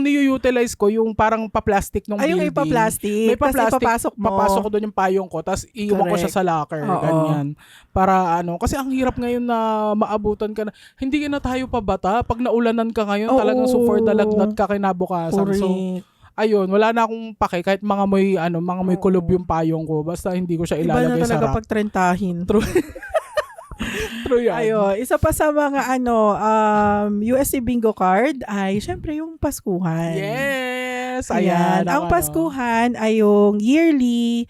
niyo-utilize ko yung parang pa-plastic ng building. Yung ipa-plastic. May pa-plastic, papasok mo. papasok ko doon yung payong ko, tapos iiwan ko siya sa locker. Ganyan. Para kasi ang hirap ngayon na maabutan ka na. Hindi na tayo pabata. Pag naulanan ka ngayon, talagang for the lagnat ka kinabukasan. Correct. So, ayun, wala na akong pake kahit mga may kulob yung payong ko, basta hindi ko siya ilalagay sa rack. Iba na talaga pagtrentahin. True yan. Ayun, isa pa sa mga USC bingo card ay syempre yung Paskuhan. Yes! Ayan. Ang Paskuhan ay yung yearly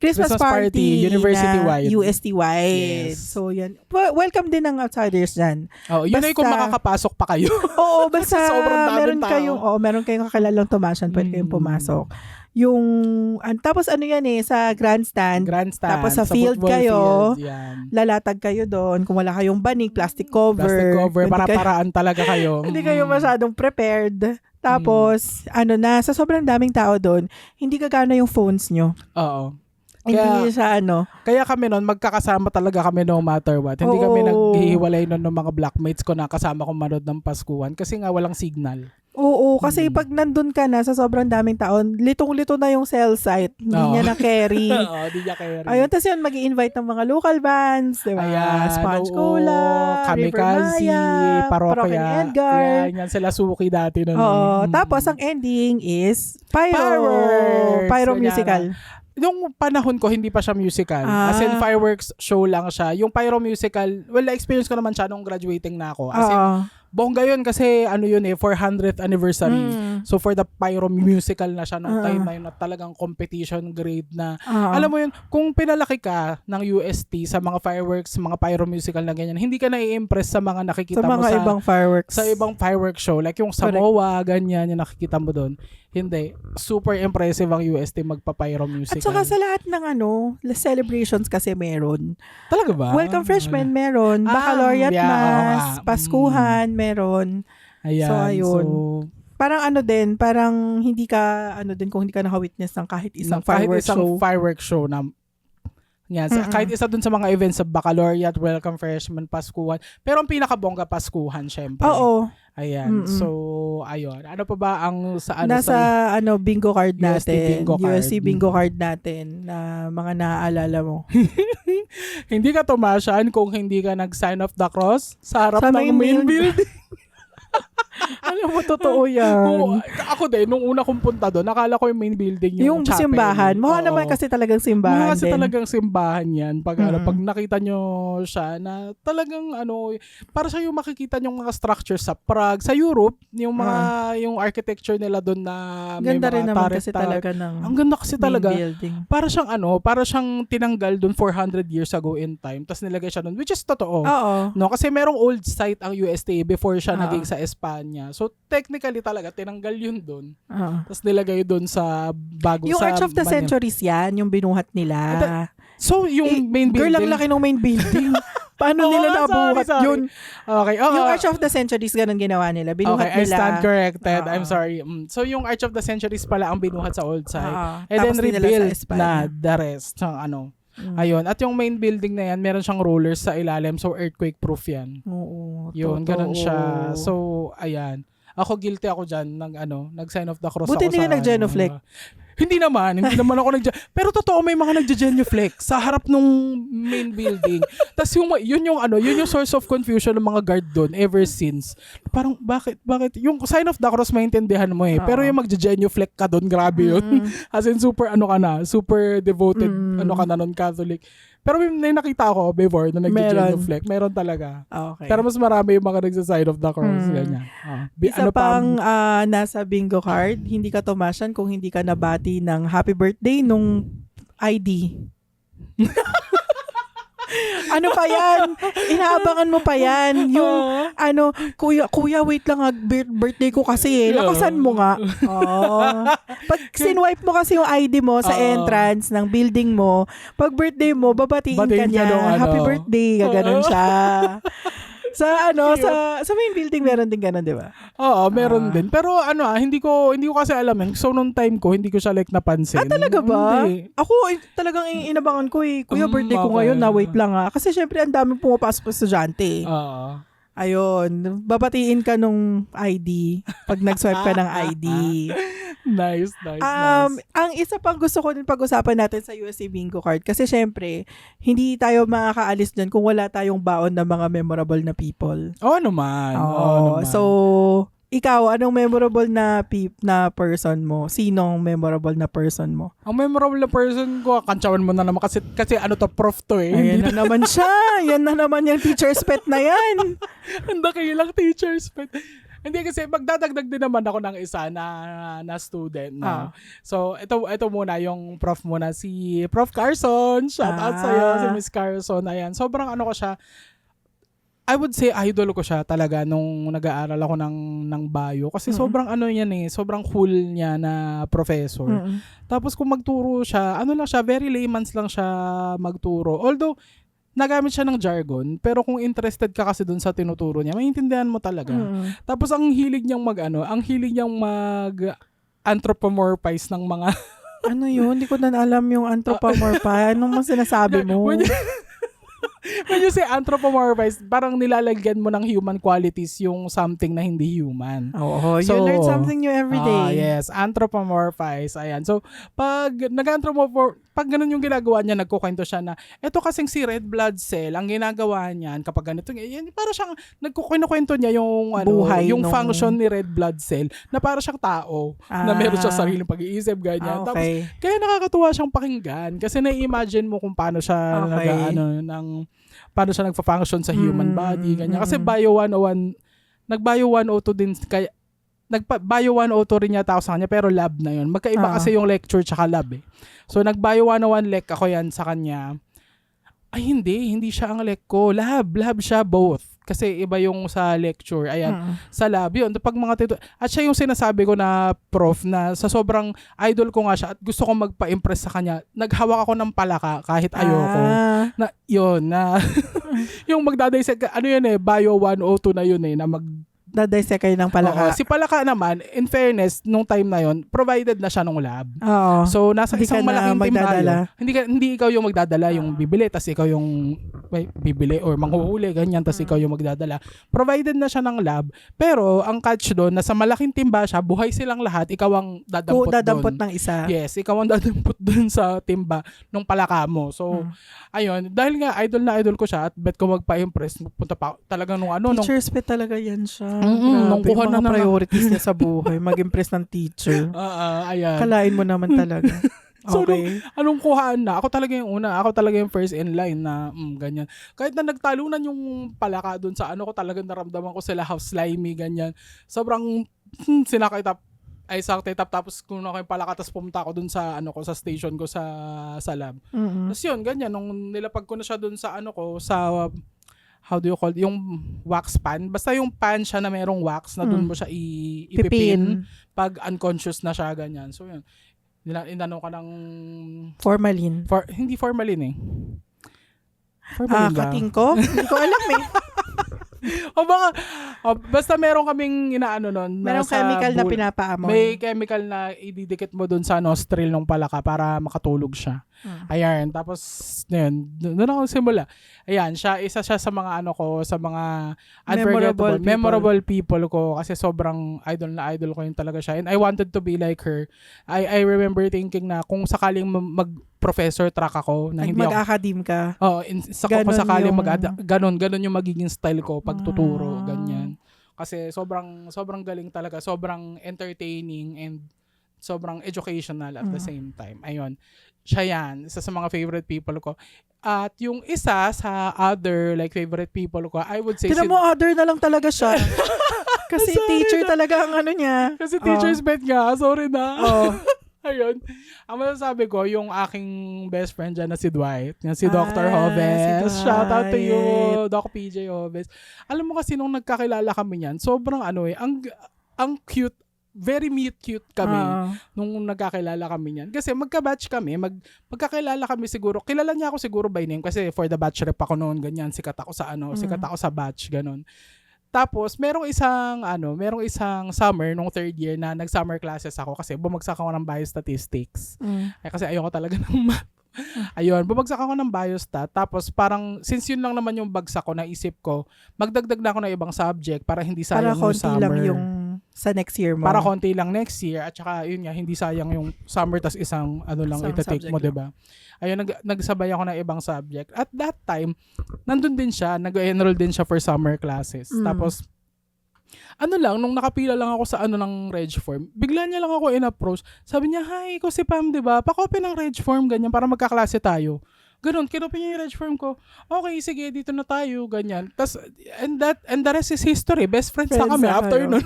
Christmas party university-wide. UST-wide. Yes. So, yan. Welcome din ng outsiders dyan. Yun ay kung makakapasok pa kayo. Oo, basta sobrang daming tao. meron kayong kakilalang tumasyan, pwede kayong pumasok. tapos ano yan sa grandstand. Grandstand. Tapos sa field football kayo, field, yan. lalatag kayo doon. Kung wala kayong banig, plastic cover. Plastic cover, Hindi para-paraan talaga kayo. hindi kayo masyadong prepared. Tapos, sa sobrang daming tao doon, hindi gagana yung phones nyo. Oo. Hindi siya Kaya kami noon, magkakasama talaga kami no matter what. Hindi kami naghihiwalay noon ng mga blackmates ko na kasama ko manood ng Paskuhan kasi nga walang signal. Oo, kasi pag nandun ka na sa sobrang daming taon, litong-lito na yung cell site. Hindi niya na-carry. Oo, hindi niya carry. Ayun, tapos yun, mag-i-invite ng mga local bands, di ba? Ayan, Sponge Cola, River Kamikaze, Maya, Parokya ni Edgar. Yan sila suki dati noon. Oo, tapos ang ending is Fireworks! Pyro Ganyan musical. Yung panahon ko, hindi pa siya musical. As in, fireworks show lang siya. Yung pyro musical, well, na-experience ko naman siya nung graduating na ako. As in, bongga yun kasi 400th anniversary. So for the pyro musical na siya nung time na yun, na talagang competition grade na. Alam mo yun, kung pinalaki ka ng UST sa mga fireworks, mga pyro musical na ganyan, hindi ka na-i-impress sa mga nakikita mo sa ibang fireworks. Sa ibang fireworks show. Like yung Samoa, ganyan, yung nakikita mo doon. Hindi. Super impressive ang UST magpa-pyro musical. At saka sa lahat ng celebrations kasi meron. Talaga ba? Welcome Freshmen meron. Baccalaureate Mass. Paskuhan meron. Ayan. So, ayun. Parang parang hindi ka, kung hindi ka naka-witness ng kahit isang fireworks show na yan. Kahit isa dun sa mga events sa Baccalaureate, Welcome Freshman, Paskuhan. Pero ang pinakabongga, Paskuhan, syempre. Oo. Ayan. So, ayun. Ano pa ba ang nasa bingo card natin. UST bingo card natin na mga naaalala mo. Hindi ka tumasyan kung hindi ka nag-sign of the cross sa harap ng main building. Alam mo, totoo yan. Ako din, nung una kong punta doon, nakala ko yung main building yung chapel. Simbahan. Mukha naman kasi talagang simbahan din. Talagang simbahan yan. Pag nakita nyo siya na talagang para siya yung makikita nyo mga structures sa Prague, sa Europe, yung mga yung architecture nila doon na may ganda mga rin naman kasi talaga ng ang ganda kasi talaga. Building. Para siyang tinanggal doon 400 years ago in time, tapos nilagay siya doon, which is totoo. Oo. No, kasi merong old site ang UST before siya naging sa Espanya. So, technically talaga, tinanggal yun doon. Tapos nilagay doon sa bago yung sa Arch of the Centuries yan, yung binuhat nila. So, yung main building. Girl, ang laki ng main building. Paano nila nabuhat yun? Okay. Yung Arch of the Centuries, ganun ginawa nila. Binuhat nila. I stand corrected. I'm sorry. So, yung Arch of the Centuries pala ang binuhat sa old site. And then rebuilt na the rest. Ayun. At yung main building na yan, meron siyang rollers sa ilalim. So, earthquake-proof yan. Oo. Yun, ganun siya. So, ayan. Ako, guilty ako dyan. Nag-sign of the cross Buti ako sa... hindi ka nag-genuflect. Hindi naman ako pero totoo may mga nagge-genuflect sa harap nung main building. Tapos yun yung source of confusion ng mga guard doon ever since. Parang bakit yung sign of the cross maintindihan mo pero yung magge-genuflect ka doon, grabe yun. As in super super devoted ka na nun, Catholic. Pero may nakita ako before na nag-genuflect. Meron talaga. Okay. Pero mas marami yung mga nagsa-sign of the cross. Ganyan. Isa pang nasa bingo card, hindi ka tumasyan kung hindi ka nabati ng happy birthday nung ID. Ano pa yan? Inaabangan mo pa yan. Yung, kuya, wait lang, birthday ko kasi lakasan mo nga. Pag sinwipe mo kasi yung ID mo sa entrance ng building mo, pag birthday mo, babatiin ka niya. Happy birthday, gaganon siya. Sa main building meron din ganun, di ba? Oo, meron din. Pero hindi ko kasi alam yan. So nung time ko, hindi ko siya napansin. Talaga ba? Hindi. Ako talagang inabangan ko Kuya, birthday ko ngayon, wait lang Kasi syempre ang daming pumapasok estudyante. Oo. Ayun, babatiin ka nung ID pag nag-swipe ka ng ID. Nice. Ang isa pang gusto ko din pag-usapan natin sa UST Bingo Card kasi syempre, hindi tayo makakaalis dyan kung wala tayong baon ng mga memorable na people. Oo naman. So, ikaw, anong memorable na person mo? Sinong memorable na person mo? Ang memorable na person ko, kantsawan mo na naman kasi prof to Ayan na naman siya. Yan na naman yung teacher's pet na yan. Ang dakilang teacher's pet. Hindi kasi magdadagdag din naman ako ng isa na student. So, ito muna yung prof muna. Si Prof. Carson. Shout out sa'yo, si Miss Carson. Ayan. Sobrang ko siya. I would say idol ko siya talaga nung nag-aaral ako ng bio kasi sobrang ano yan sobrang cool niya na professor. Tapos kung magturo siya, ano lang siya, very layman's lang siya magturo. Although nagamit siya ng jargon, pero kung interested ka kasi dun sa tinuturo niya, maintindihan mo talaga. Tapos ang hilig niyang anthropomorphize ng mga Ano yun? Hindi ko na alam yung anthropomorphize. Anong man sinasabi mo? When you say anthropomorphize, parang nilalagyan mo ng human qualities yung something na hindi human. Oo, you learn something new every day. Yes, anthropomorphize. Ayan. So, pag pag ganun yung ginagawa niya, nagkukwento siya na, eto kasing si red blood cell, ang ginagawa niyan, kapag ganito, yan, para siyang, nagkukwento niya yung, Buhay yung nung function ni red blood cell, na para siyang tao, na meron siya sariling pag-iisip, ganyan. Okay. Tapos, kaya nakakatuwa siyang pakinggan, kasi na-imagine mo kung paano siya, paano siya nagfa-function sa human body, ganyan. Kasi Bio 101, nag-Bio 102 din, kaya, Bio 102 rin yata ako sa kanya, pero lab na yun. Magkaiba kasi yung lecture tsaka lab eh. So, nag-Bio 101 lec ako yan sa kanya. Ay, hindi siya ang lec ko. Lab siya both. Kasi iba yung sa lecture. Ayan, sa lab yun. Pag mga at siya yung sinasabi ko na prof na sa sobrang idol ko nga siya at gusto kong magpa-impress sa kanya, naghawak ako ng palaka kahit ayoko. Na, yun, na yung magdadisect, ano yun Bio 102 na yun na dadisect kayo ng palaka. Si Palaka naman, in fairness, nung time na yon, provided na siya nung lab. Oo. So, nasa Hindi isang ka na malaking team magdadala. tayo. Hindi ikaw yung magdadala, yung bibili, tas ikaw yung bibili or manghuhuli, ganyan, tas ikaw yung magdadala. Provided na siya ng lab, pero ang catch doon, nasa malaking timba siya, buhay silang lahat, ikaw ang dadampot ng isa. Yes, ikaw ang dadampot doon sa timba nung Palaka mo. So, ayun, dahil nga idol ko siya at bet ko magpa-impress, punta pa talaga nung Teacher's pet talaga yan siya. nung kuha yung mga na priorities niya sa buhay, mag-impress ng teacher. Ayan. Kalain mo naman talaga. So, Okay. anong kuhaan na? Ako talaga yung una. Ako talaga yung first in line na ganyan. Kahit na nagtalunan yung Palaka doon sa ko talagang naramdaman ko sila how slimy, ganyan. Sobrang sinakaitap tapos kuno ko yung Palaka tapos pumunta ako doon sa sa station ko sa lab. Tapos yun, ganyan. Nung nilapag ko na siya doon sa sa how do you call it? Yung wax pan. Basta yung pan siya na merong wax na doon mo siya ipipin pag unconscious na siya, ganyan. So yun. Inano ka ng Formalin. Hindi formalin Formalin ba? Katingko? Hindi ko alam O baka, basta meron kaming inaano nun. Merong chemical na pinapaamon. May chemical na ididikit mo dun sa nostril ng Palaka para makatulog siya. Ayan. Tapos, yun. Doon ako simula. Ayan. Isa siya sa mga sa mga unforgettable, memorable people ko kasi sobrang idol na idol ko yun talaga siya. And I wanted to be like her. I remember thinking na kung sakaling professor track ako na hindi mag-academe ka. Kung sakaling ganun yung magiging style ko pagtuturo, ganyan. Kasi sobrang galing talaga, sobrang entertaining and sobrang educational at the same time. Ayun. Siya yan, isa sa mga favorite people ko. At yung isa sa other favorite people ko, I would say Tinan mo, other na lang talaga siya. Kasi teacher talaga ang niya. Kasi teacher's pet nga, sorry na. Ayun. Ang masasabi ko, yung aking best friend dyan na si Dwight. Yan si Dr. Hoves. Si Shout out to you, Doc PJ Hoves. Alam mo kasi nung nagkakilala kami niyan, sobrang ang cute, very cute kami nung nagkakilala kami niyan. Kasi magka-batch kami, magkakilala kami siguro. Kilala niya ako siguro by name kasi for the batch rep ako noon, ganyan. Sikat ako sa batch, ganun. Tapos, merong isang summer nung third year na nag-summer classes ako kasi bumagsak ako ng biostatistics. Kasi ayoko talaga ng math. Ayun, bumagsak ako ng biostat. Tapos parang, since yun lang naman yung bagsak ko, naisip ko, magdagdag na ako ng ibang subject para hindi sayang yung summer. Para konti lang yung sa next year mo. Para konti lang next year. At saka, yun nga, hindi sayang yung summer tas isang itatake mo, diba? Ayun, nagsabay ako ng ibang subject. At that time, nandun din siya, nag-enroll din siya for summer classes. Tapos, nung nakapila lang ako sa ng reg form, bigla niya lang ako in-approach. Sabi niya, hi, ikaw si Pam, diba? Pa-copy ng reg form, ganyan, para magkaklase tayo. Ganun, kinopy niya yung reg form ko. Okay, sige, dito na tayo, ganyan. Tas, and the rest is history. Best friends na kami after nun.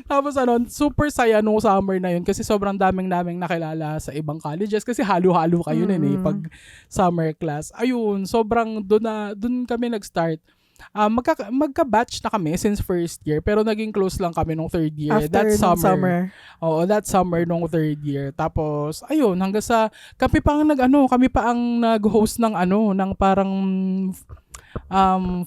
Tapos super saya nung summer na yun kasi sobrang daming nakilala sa ibang colleges kasi halo-halo kayo pag summer class. Ayun, sobrang doon kami nag-start. magka-batch na kami since first year, pero naging close lang kami nung third year. After That nung summer. Oo, that summer nung third year. Tapos, ayun, hanggang sa, kami pa ang nag-host ng ng parang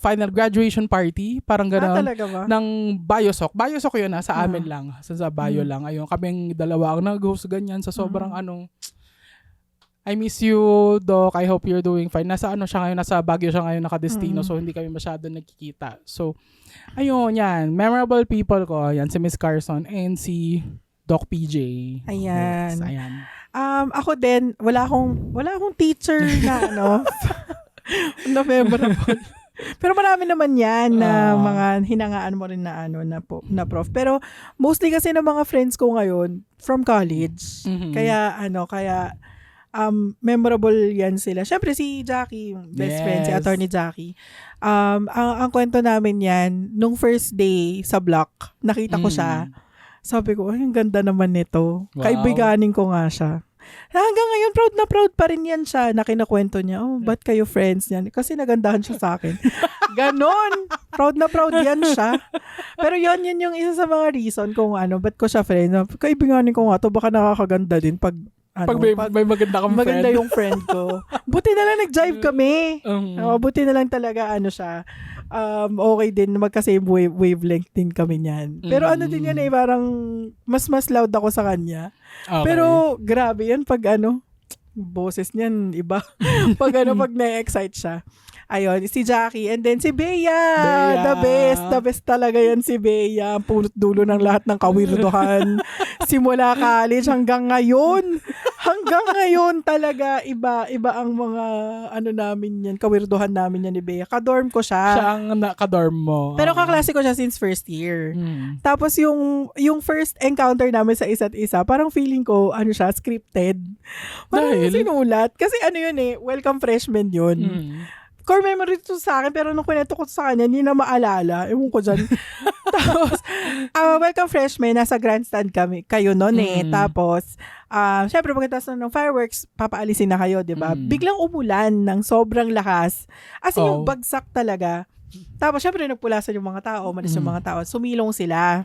final graduation party, parang gano'n. Talaga ba? Ng Biosok. Biosok yun, sa amin lang. Sa Bio lang. Ayun, kaming dalawa ang nag-host ganyan sa sobrang I miss you, Doc. I hope you're doing fine. Nasa siya ngayon, nasa Baguio siya ngayon nakadestino, so hindi kami masyado nagkikita. So, ayun, yan. Memorable people ko, yan, si Miss Carson and si Doc PJ. Ayan. Yes, ayan. Ako din, wala akong teacher na na memorable. Pero marami naman yan na mga hinangaan mo rin na na prof. Pero mostly kasi ng mga friends ko ngayon from college. Kaya memorable yan sila. Syempre si Jackie, best friend, si Attorney Jackie. Ang kwento namin yan, nung first day sa block, nakita ko siya. Sabi ko, ang ganda naman nito. Wow. Kaibiganin ko nga siya. Hanggang ngayon, proud na proud pa rin yan siya na kinakwento niya. Ba't kayo friends yan? Kasi nagandahan siya sa akin. Ganon. Proud na proud yan siya. Pero yun yung isa sa mga reason kung ba't ko siya friend. Kaibiganin ko nga to, baka nakakaganda din pag may maganda kang friend. Maganda yung friend ko. Buti na lang nag-jive kami. Buti na lang talaga siya. Okay din, magka-same wavelength din kami niyan. Pero din yan parang mas loud ako sa kanya. Okay. Pero grabe yan pag boses niyan iba. pag na-excite siya. Ayun, si Jackie. And then si Bea. The best talaga yan si Bea. Punot dulo ng lahat ng kawirdohan. Simula college hanggang ngayon. Hanggang ngayon talaga iba ang mga namin yan, kawirdohan namin yan ni Bea. Kadorm ko siya. Siya ang kadorm mo. Pero kaklase ko siya since first year. Tapos yung first encounter namin sa isa't isa, parang feeling ko, siya, scripted. Parang sinulat. Kasi yun welcome freshman yun. Core memory to sa akin, pero nung kwento ko sa kanya, hindi na maalala. Ewan ko dyan. Tapos, welcome freshmen, nasa grandstand kayo noon Tapos, syempre pagkatapos ng fireworks, papaalisin na kayo, di ba? Biglang umulan ng sobrang lakas. As in, yung bagsak talaga. Tapos, syempre nagpulasan yung mga tao, malis yung mga tao. Sumilong sila.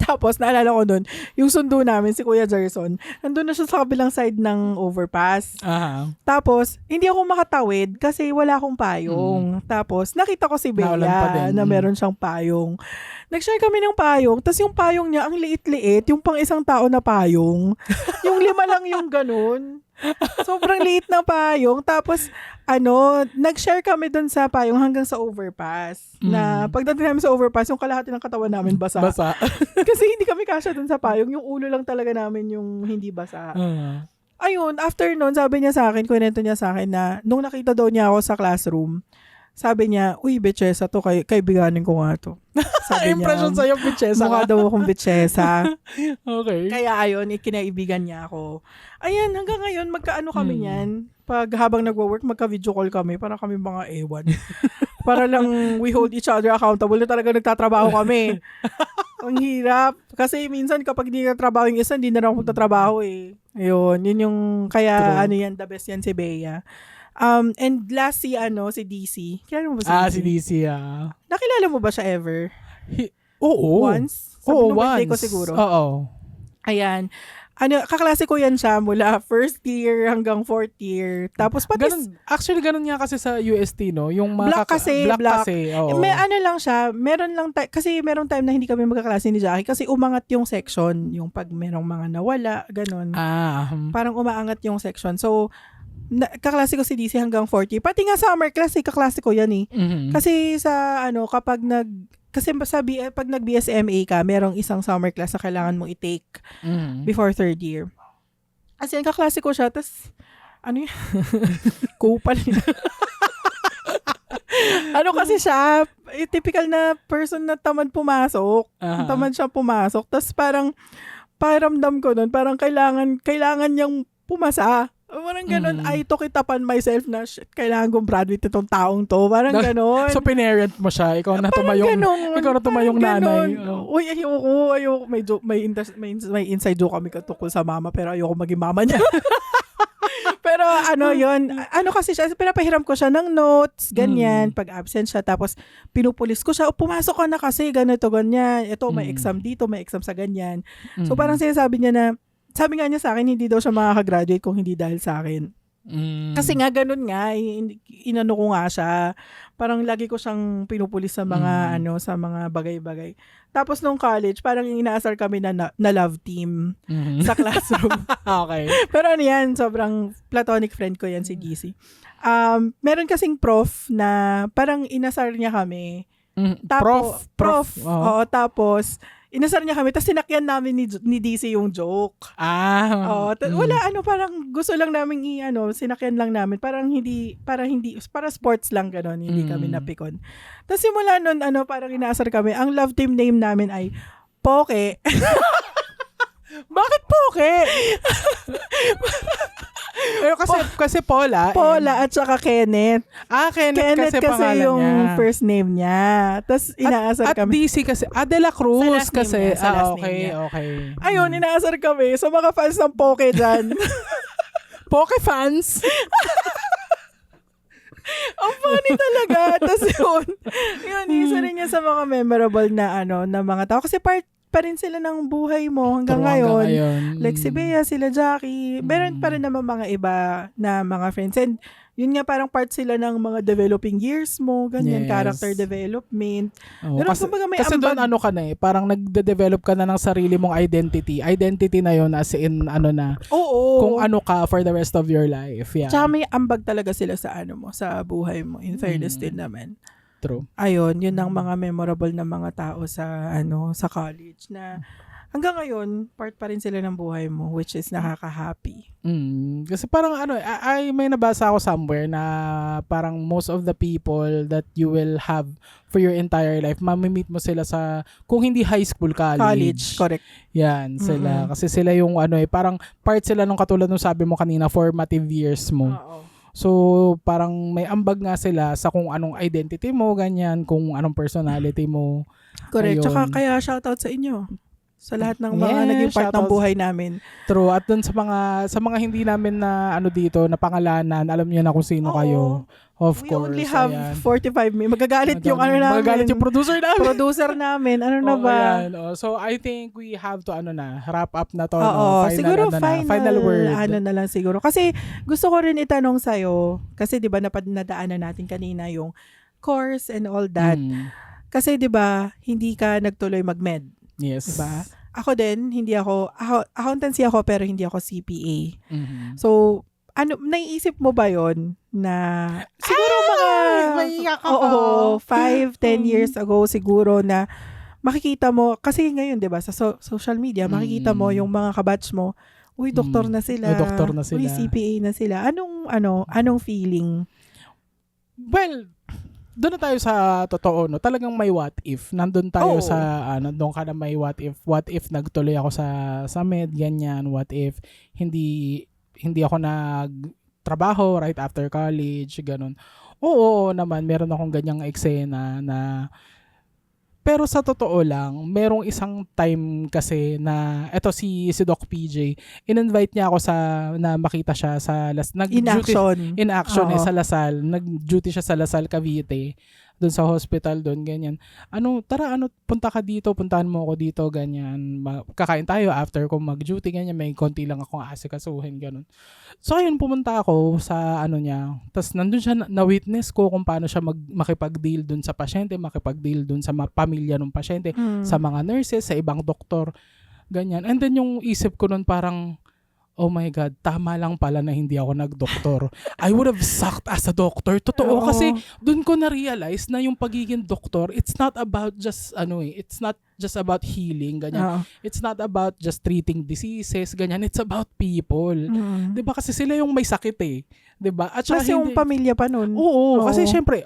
Tapos, naalala ko nun, yung sundo namin, si Kuya Jerson, nandun na siya sa kabilang side ng overpass. Tapos, hindi ako makatawid kasi wala akong payong. Tapos, nakita ko si Bea na meron siyang payong. Nag-share kami ng payong, tapos yung payong niya, ang liit-liit, yung pang isang tao na payong. Yung 5 lang yung ganun. Sobrang liit na payong. Tapos, nag-share kami dun sa payong hanggang sa overpass. Na pagdating namin sa overpass, yung kalahati ng katawan namin basa. Kasi hindi kami kasya dun sa payong. Yung ulo lang talaga namin yung hindi basa. Ayun, after nun, sabi niya sa akin, kwento niya sa akin na nung nakita daw niya ako sa classroom, sabi niya, uy, Betchesa to, kaibiganin ko nga to. Sabi niya, impression sa'yo, Betchesa. Mukha daw akong Betchesa. Okay. Kaya ayun, kinaibigan niya ako. Ayan, hanggang ngayon, magkaano kami niyan. Pag habang nagwo-work, magka-video call kami. Para kami mga ewan. Para lang we hold each other accountable na talaga nagtatrabaho kami. Ang hirap. Kasi minsan kapag hindi nagtatrabaho yung isa, hindi na lang ako magtatrabaho eh. Ayun, yun yung, kaya True. the best yan si Bea. And last si DC. Kilala mo ba si DC, Nakilala mo ba siya ever? Oo. Once? Sabi nung birthday ko siguro. Oo. Ayan. Kaklase ko yan siya mula first year hanggang fourth year. Tapos pati... Actually, ganun nga kasi sa UST, no? Yung mga Black kasi. Oo. May lang siya. Meron lang kasi meron time na hindi kami magkaklase ni Jackie kasi umangat yung section. Yung pag merong mga nawala, ganun. Parang umaangat yung section. So, kaklase ko si DC hanggang 40. Pati nga summer class, kaklase ko yan eh. Kasi sa kapag pag nag-BSMA ka, merong isang summer class na kailangan mong i-take before third year. As in, kaklase ko siya, tas kupal niya. Kasi siya, typical na person na tamad pumasok. Tamad siya pumasok. Tas parang, pakiramdam ko nun, parang kailangan niyang pumasa. Parang ganun, I took it upon myself na, shit, kailangan kong graduate itong taong to. Parang ganun. So, pinerent mo siya. Ikaw na tumayong nanay. Uy, ayoko. May inside joke kami tungkol sa mama, pero ayoko maging mama niya. Pero Pero yun, kasi siya, pinapahiram ko siya ng notes, ganyan, pag absent siya, tapos pinupulis ko siya, pumasok ka na kasi, ganito, ganyan, ito, may exam dito, may exam sa ganyan. So parang sinasabi niya na, sabi nga niya sa akin, hindi daw siya makakagraduate kung hindi dahil sa akin. Kasi nga ganun nga, inano ko nga siya. Parang lagi ko siyang pinupulis sa mga sa mga bagay-bagay. Tapos nung college, parang inaasar kami na love team sa classroom. Okay. Pero yan, sobrang platonic friend ko yan si GC. Meron kasing prof na parang inasar niya kami. Prof. Oo, tapos inasar niya kami, tapos sinakyan namin ni DC yung joke. Wala, parang gusto lang namin sinakyan lang namin. Para sports lang gano'n, hindi kami napikon. Tapos simula nun, parang inaasar kami. Ang love team name namin ay Poke. Bakit Poke? Pero kasi Paula at saka Kenneth. Kenneth kasi yung niya. first name niya. Tapos inaasar kami. At DC kasi, De La Cruz kasi. Okay. Ayun, inaasar kami. So mga fans ng Poke dyan. Poke fans? Ang funny talaga. Tapos yun, isa rin yan sa mga memorable na na mga tao. Kasi part pa rin sila ng buhay mo hanggang ngayon. Like si Bea, sila Jackie. Meron pa rin naman mga iba na mga friends. And yun nga parang part sila ng mga developing years mo, ganyan, character development. Pero kasi doon ka na parang nagde-develop ka na ng sarili mong identity. Identity na yun as in kung ano ka for the rest of your life. Yeah. Tsaka may ambag talaga sila sa sa buhay mo. In fairness din naman. True. Ayun, yun ang mga memorable na mga tao sa sa college na hanggang ngayon part pa rin sila ng buhay mo, which is nakaka-happy. Kasi parang may nabasa ako somewhere na parang most of the people that you will have for your entire life, mamimit mo sila sa kung hindi high school, college. Correct. Yan, sila. Kasi sila yung parang part sila nung katulad nung sabi mo kanina, formative years mo. Oo. So, parang may ambag nga sila sa kung anong identity mo, ganyan, kung anong personality mo. Correct. Ayun. Tsaka kaya shoutout sa inyo. Sa lahat ng mga naging part ng buhay namin. True. At dun sa mga hindi namin na dito, na pangalanan, alam niyo na kung sino kayo. Of course. We only have 45 minutes. Magagalit yung namin. Magagalit yung producer namin. Producer namin. Ano na ba? So, I think we have to wrap up na to. Siguro final word. Na lang siguro. Kasi gusto ko rin itanong sa'yo, kasi di ba nadaanan natin kanina yung course and all that. Kasi di ba hindi ka nagtuloy mag-med. Yes. Diba? Ako din, accountancy ako pero hindi ako CPA. So, naiisip mo ba yon na siguro mga 5-10 years ago siguro na makikita mo, kasi ngayon 'di ba sa social media makikita mo yung mga kabatch mo, uy doktor na sila. Uy CPA na sila. Anong feeling? Well, doon na tayo sa totoo, no? Talagang may what if. Nandun tayo doon ka na may what if. What if nagtuloy ako sa med, ganyan. What if hindi ako nagtrabaho right after college, ganun. Oo naman, meron akong ganyang eksena na. Pero sa totoo lang, merong isang time kasi na eto si Doc PJ, in-invite niya ako na makita siya sa in action sa Lasal. Nag-duty siya sa Lasal, Cavite. Doon sa hospital doon, ganyan. Punta ka dito, puntahan mo ako dito, ganyan. Kakain tayo after ko mag-duty, ganyan. May konti lang akong aasikasuhin, ganun. So, ayun, pumunta ako sa niya. Tapos, nandun siya, na-witness ko kung paano siya makipag-deal doon sa pasyente, makipag-deal doon sa pamilya ng pasyente, sa mga nurses, sa ibang doktor, ganyan. And then, yung isip ko nun parang, oh my God, tama lang pala na hindi ako nag-doktor. I would have sucked as a doctor. Totoo, kasi doon ko na-realize na yung pagiging doktor, it's not about just, it's not just about healing, ganyan. It's not about just treating diseases, ganyan. It's about people. Diba? Kasi sila yung may sakit eh. Diba? At plus yung pamilya pa nun. Oo. Kasi syempre,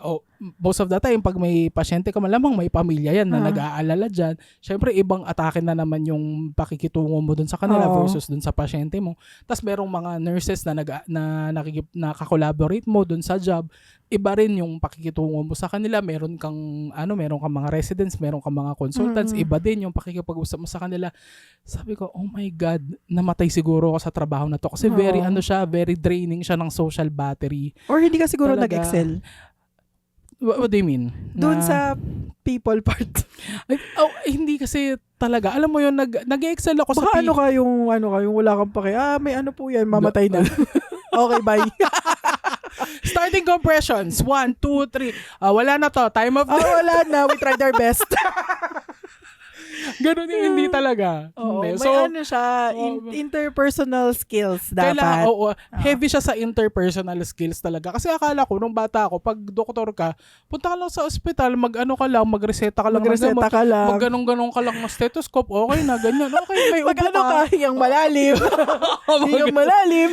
most of the time, pag may pasyente ka, malamang may pamilya yan na nag-aalala dyan. Syempre, ibang atake na naman yung pakikitungo mo dun sa kanila versus dun sa pasyente mo. Tapos merong mga nurses na nakakollaborate mo dun sa job. iba rin yung pakikitungo mo sa kanila. Meron kang mga residents, meron kang mga consultants, iba din yung pakikipag-usap mo sa kanila. Sabi ko, oh my God, namatay siguro ako sa trabaho na to kasi very draining siya ng social battery. Or hindi ka siguro Talaga. nag-excel What do you mean? doon sa people part. Hindi kasi talaga. Alam mo yun, nag-excel ako sa Baka yung wala kang pake. May ano po yan, mamatay na. Okay, bye. Starting compressions. 1, 2, 3. Wala na to. Time of Wala na. We tried our best. Ganun yung hindi talaga. Oo, Hindi. may So, siya, interpersonal skills dapat. heavy siya sa interpersonal skills talaga. Kasi akala ko, nung bata ako, pag doktor ka, punta ka lang sa ospital, magreseta ka lang ng gamot. Magganong-ganong ka lang ng stethoscope, okay na, ganyan. Okay, may ubo ka. Hingang malalim. Hingang malalim.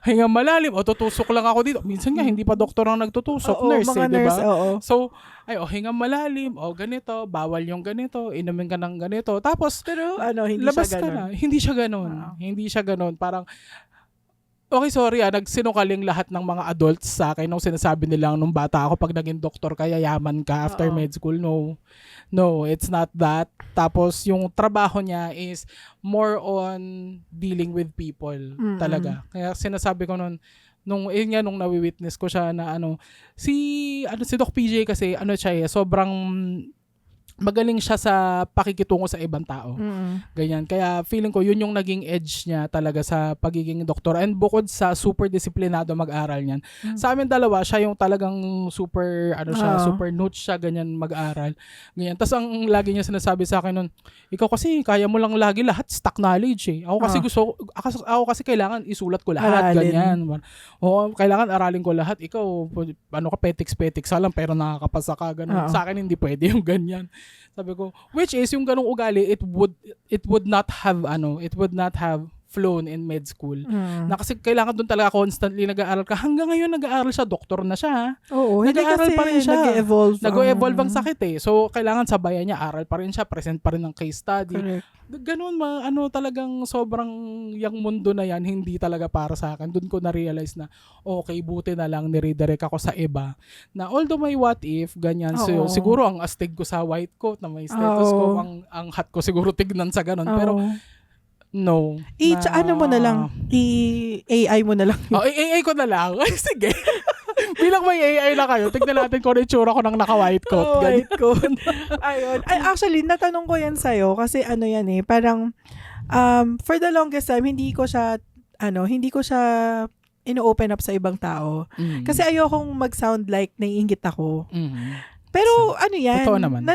Hingang malalim. O, tutusok lang ako dito. Minsan nga, hindi pa doktor ang nagtutusok. Nurse, mga diba? nurse, oo. So, hingang malalim. Ganito. Bawal yung ganito. Inumin ka ng ganito. Tapos, pero hindi labas siya ganun. ka na. Hindi siya ganun. Hindi siya ganun. Parang, okay, sorry nagsinungaling lahat ng mga adults sa akin nung sinasabi nilang nung bata ako pag naging doktor ka, yayaman ka after med school. No, it's not that. Tapos, yung trabaho niya is more on dealing with people talaga. Kaya sinasabi ko nung nawi-witness ko siya na si Doc PJ kasi siya sobrang magaling siya sa pakikitungo sa ibang tao. Ganyan. Kaya feeling ko yun yung naging edge niya talaga sa pagiging doktor. And bukod sa super disiplinado mag-aral niyan. Sa amin dalawa, siya yung talagang super super note siya ganyan mag-aral. Ganyan. Tapos ang lagi niya sinasabi sa akin nun, ikaw kasi kaya mo lang lagi lahat stock knowledge eh. Ako kasi kailangan isulat ko lahat. Aralin. Ganyan. Kailangan aralin ko lahat. Ikaw, petiks-petiks lang pero nakakapasa ka. Ganun. Sa akin hindi pwede yung ganyan. Sabi ko, which is yung ganung ugali, it would not have flown in med school. Na kasi kailangan doon talaga constantly nag-aaral ka. Hanggang ngayon nag-aaral siya, doktor na siya. Oo, nag-aaral pa rin siya. Nag-evolve ang sakit eh. So kailangan sabayan niya, aral pa rin siya, present pa rin ng case study. Correct. Ganun talagang sobrang yung mundo na yan, hindi talaga para sa akin. Doon ko na-realize na, okay, buti na lang niredirect ako sa iba. Na although may what if, ganyan. So, siguro ang astig ko sa white coat na may stethoscope, ang hat ko siguro tignan sa ganun. Pero, no. Ano mo na lang, AI mo na lang. AI ko na lang. Ay, sige. Bilang may AI na kayo, tignan natin kung itsura ko ng naka-white coat. White coat. Ayun. Actually, natanong ko yan sa'yo kasi yan eh, parang for the longest time, hindi ko siya ino-open up sa ibang tao. Kasi ayokong mag-sound like naiinggit ako. Pero yan, totoo naman.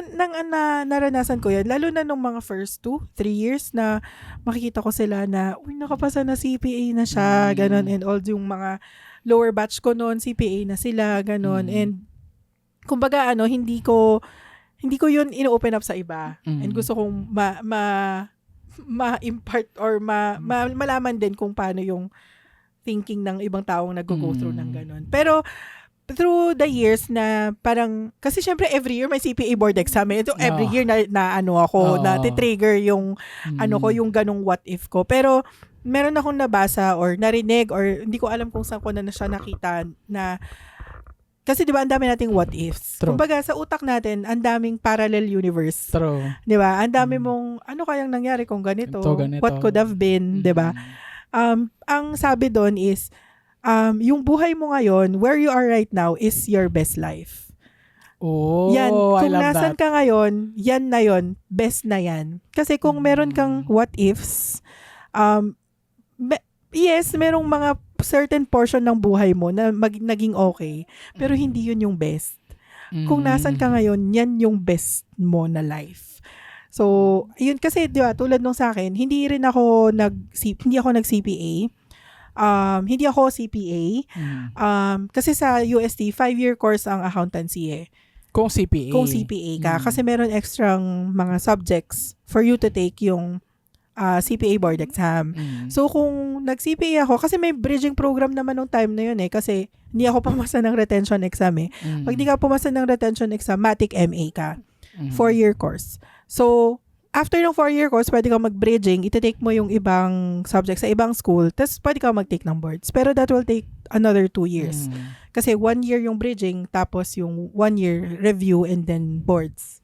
naranasan ko yan, lalo na nung mga first 2-3 years na makikita ko sila na, nakapasa na CPA na siya, ganon, and all yung mga lower batch ko noon, CPA na sila, ganon, and kumbaga hindi ko yun ino-open up sa iba, and gusto kong ma-impart or malaman din kung paano yung thinking ng ibang taong nag-go through ng ganon. Pero through the years na parang, kasi syempre every year may CPA board exam. Ito every year na trigger yung yung ganong what if ko. Pero meron akong nabasa or narinig or hindi ko alam kung saan ko na siya nakita na, kasi 'di ba ang dami nating what ifs. True. Kumbaga sa utak natin ang daming parallel universe. True. 'Di ba? Ang dami mong ano kayang nangyari kung ganito? Ganito. What could have been, 'di ba? Ang sabi doon is yung buhay mo ngayon, where you are right now is your best life. Yan, kung nasan ka ngayon, yan na yon, best na yan. Kasi kung meron kang what ifs, yes, merong mga certain portion ng buhay mo na naging okay, pero hindi yun yung best. Kung nasan ka ngayon, yan yung best mo na life. So, yun kasi, di ba, tulad nung sa akin, hindi ako nag-CPA. Hindi ako CPA. Kasi sa UST, 5-year course ang accountancy eh. Kung CPA ka. Kasi meron extrang mga subjects for you to take yung CPA board exam. So, kung nag-CPA ako, kasi may bridging program naman nung time na yun eh. Kasi hindi ako pumasa ng retention exam eh. Pag di ka pumasa ng retention exam, Matic MA ka. 4-year course. So, after ng 4-year course, pwede ka mag-bridging, iti-take mo yung ibang subject sa ibang school, tapos pwede ka mag-take ng boards. Pero that will take another 2 years. Kasi 1 year yung bridging, tapos yung 1 year review and then boards.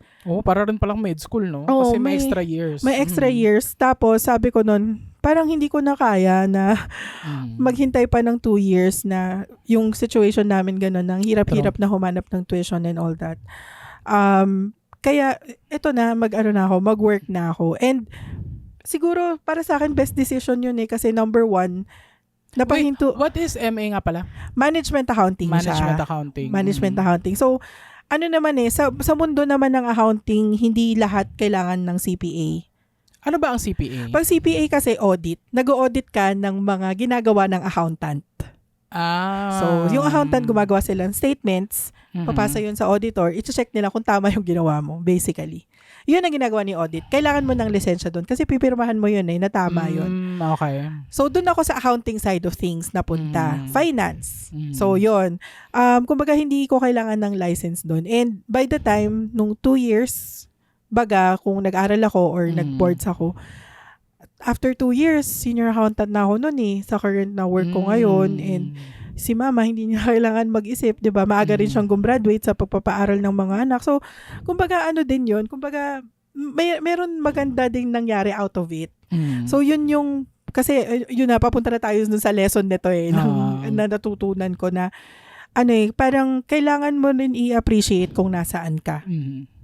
Para rin palang med school, no? Oo, Kasi may extra years. May extra years. Tapos sabi ko nun, parang hindi ko na kaya na maghintay pa ng 2 years na yung situation namin gano'n, nang hirap-hirap na humanap ng tuition and all that. Kaya, ito na, mag-work na ako. And, siguro, para sa akin, best decision yun kasi number 1, napahinto. Wait, what is MA nga pala? Management accounting Management siya. accounting. Management accounting. So, ano naman sa mundo naman ng accounting, hindi lahat kailangan ng CPA. Ano ba ang CPA? Pag CPA kasi audit, nag-audit ka ng mga ginagawa ng accountant. So, yung accountant, gumagawa sila ng statements, papasa yun sa auditor, i-check nila kung tama yung ginawa mo, basically. Yun ang ginagawa ni audit. Kailangan mo ng lisensya doon kasi pipirmahan mo yun na tama yun. Okay. So, doon ako sa accounting side of things napunta. Finance. So, yun. Kumbaga, hindi ko kailangan ng license doon. And by the time, nung 2 years, baga, kung nag-aral ako or nag-boards ako, after 2 years, senior accountant na ako noon sa current na work ko ngayon. And si mama, hindi niya kailangan mag-isip, di ba? Maaga rin siyang gumraduate sa pagpapaaral ng mga anak. So, kumbaga din yun. Kumbaga, meron maganda ding nangyari out of it. So, yun yung, kasi yun na, papunta na tayo dun sa lesson nito na natutunan ko na, parang kailangan mo rin i-appreciate kung nasaan ka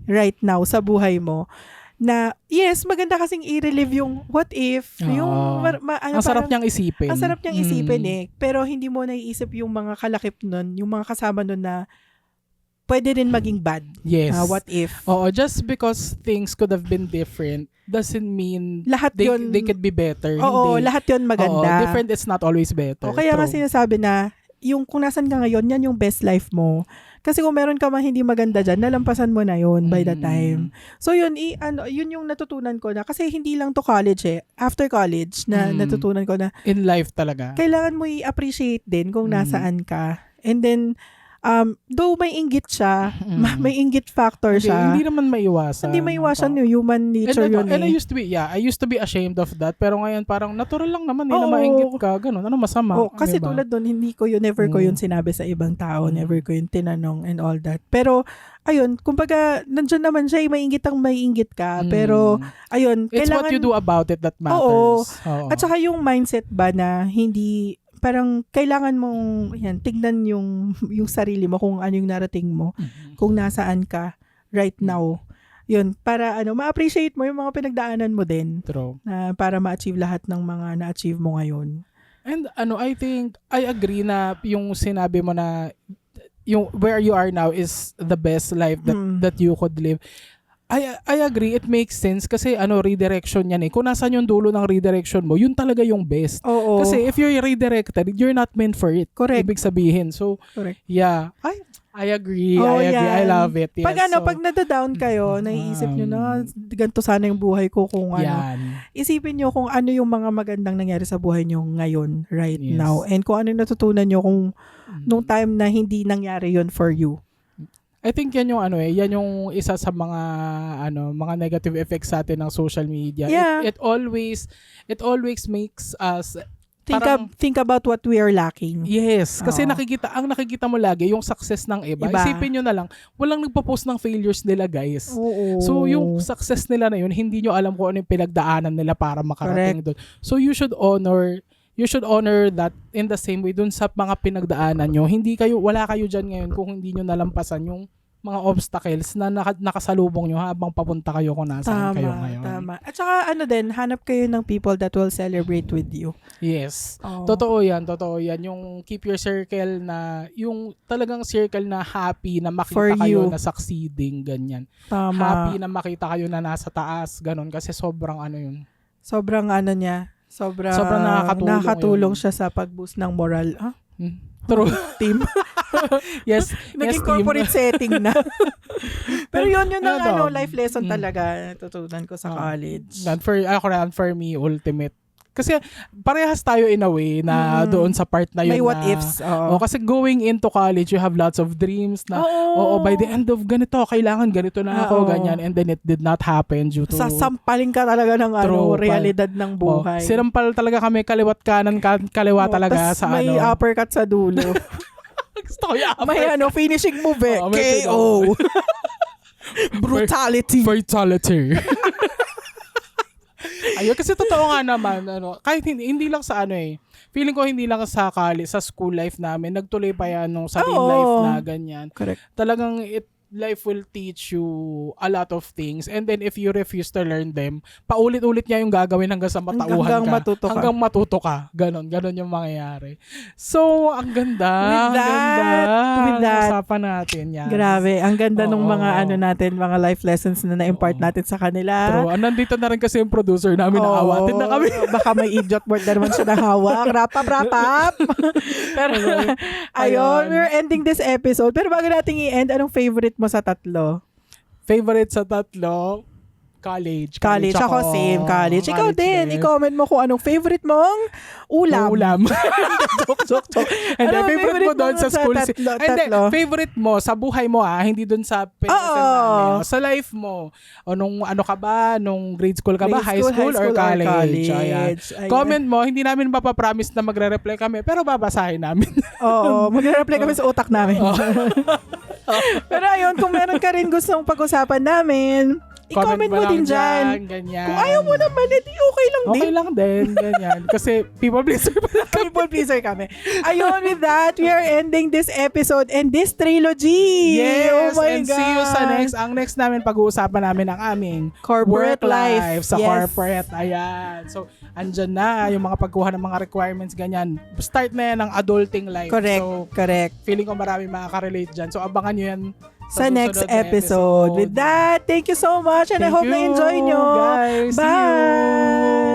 right now sa buhay mo. Na, yes, maganda kasing i-relive yung what if, yung, ang sarap niyang isipin. Ang sarap niyang isipin pero hindi mo naiisip yung mga kalakip nun, yung mga kasama nun na pwede rin maging bad. Yes. What if. Just because things could have been different doesn't mean lahat they could be better. Oo, lahat yun maganda. Different is not always better. Kaya nga sinasabi na, yung kung nasan ka ngayon, yan yung best life mo. Kasi kung meron ka mang hindi maganda dyan, nalampasan mo na yun by the time. So yun, yun yung natutunan ko na, kasi hindi lang to college after college na natutunan ko na, in life talaga. Kailangan mo i-appreciate din kung nasaan ka. And then, though may inggit siya, may inggit factor siya. Hindi naman maiwasan. Hindi maiwasan yung human nature yun And I used to be ashamed of that. Pero ngayon parang natural lang naman na mainggit ka. Ganun. Ano masama? Kasi diba? Tulad doon, never ko yun sinabi sa ibang tao. Never ko yun tinanong and all that. Pero, ayun, kumbaga, nandyan naman siya, mainggit ka. Pero, ayun, it's kailangan, what you do about it that matters. Oo. At saka yung mindset ba na hindi, parang kailangan mong tignan yung sarili mo kung ano yung narating mo, kung nasaan ka right now. Yun, para ma-appreciate mo yung mga pinagdaanan mo din. True. Para ma-achieve lahat ng mga na-achieve mo ngayon. And I think I agree na yung sinabi mo na yung where you are now is the best life that you could live. I agree, it makes sense kasi redirection yan Kung nasan yung dulo ng redirection mo, yun talaga yung best. Oo. Kasi if you're redirected, you're not meant for it. Correct. Ibig sabihin. So, correct. Yeah. I agree. I agree. Yan. I love it. Yes, pag nadadown kayo, naiisip nyo na, ganito sana yung buhay ko kung Isipin nyo kung ano yung mga magandang nangyari sa buhay nyo ngayon, right now. And kung ano yung natutunan nyo kung nung time na hindi nangyari yun for you. I think yan yung yan yung isa sa mga mga negative effects sa atin ng social media. Yeah. It always makes us think about what we are lacking. Yes, kasi nakikita mo lagi yung success ng iba. Isipin nyo na lang, walang nagpo-post ng failures nila, guys. Oo. So yung success nila na yun, hindi nyo alam kung ano yung pinagdaanan nila para makarating doon. So you should honor that in the same way dun sa mga pinagdaanan nyo. Wala kayo dyan ngayon kung hindi nyo nalampasan yung mga obstacles na nakasalubong nyo habang papunta kayo kung nasaan kayo ngayon. Tama. At saka hanap kayo ng people that will celebrate with you. Yes. Totoo yan. Yung keep your circle yung talagang circle na happy na makita kayo na succeeding, ganyan. Tama. Happy na makita kayo na nasa taas, ganun. Kasi sobrang yun. Sobrang niya. Sobrang nakakatulong siya sa pag-boost ng moral. True. Team. Yes. Naging corporate setting na. Pero yun ang life lesson talaga natutunan ko sa college. For me, ultimate Kasi parehas tayo in a way na doon sa part na yun. May what na, ifs. Oo. kasi going into college, you have lots of dreams na, by the end of ganito, kailangan ganito na ako, ganyan. And then it did not happen due to... Sasampalin ka talaga ng realidad ng buhay. Sinampal talaga kami, kaliwat kanan, kaliwa talaga Tas sa may uppercut sa dulo. Gusto ko yung may finishing move eh. may KO. Brutality. Fatality. Ayun, kasi totoo nga naman, kahit hindi lang sa feeling ko hindi lang sa school life namin, nagtuloy pa yan nung sa real life na ganyan. Correct. Talagang life will teach you a lot of things, and then if you refuse to learn them, paulit-ulit niya yung gagawin hanggang sa matauhan hanggang ka. Hanggang matuto ka. Ganon yung mangyayari. So, ang ganda. With that, usapan natin yan. Grabe, ang ganda nung mga natin, mga life lessons na na-impart natin sa kanila. True. Nandito na rin kasi yung producer namin, naawatin na kami. Baka may idiot board na naman siya nahawak. Wrap up. Pero, ayun, we're ending this episode. Pero bago natin i-end, anong favorite mo sa tatlo? Favorite sa tatlo? College. Ako same, college. Ikaw din, i-comment mo kung anong favorite mong ulam. Joke. And then, favorite mo doon sa school? Tatlo. Favorite mo sa buhay mo, hindi doon sa namin. Sa life mo. O nung ano ka ba? Nung grade school ka ba? High school or college? Ayan. Comment mo. Hindi namin mapapromise na magre-reply kami, pero babasahin namin. Oo, magre-reply kami sa utak namin. Pero ayun, kung meron ka rin gustong pag-usapan namin, i-comment mo din dyan. Ganyan. Kung ayaw mo naman, edi okay lang din. Okay lang din, ganyan. Kasi people pleaser kami. Ayun, with that, we are ending this episode and this trilogy. Yes, oh my and God. see you sa next. Ang next namin, pag-uusapan namin ang aming corporate work life. Sa corporate. Ayan. So, andyan na yung mga pagkuha ng mga requirements, ganyan. Start na yan ng adulting life. Correct. Feeling ko marami makaka-relate dyan. So, abangan nyo yan sa next episode. With that, thank you so much and I hope na-enjoy nyo. Guys. Bye!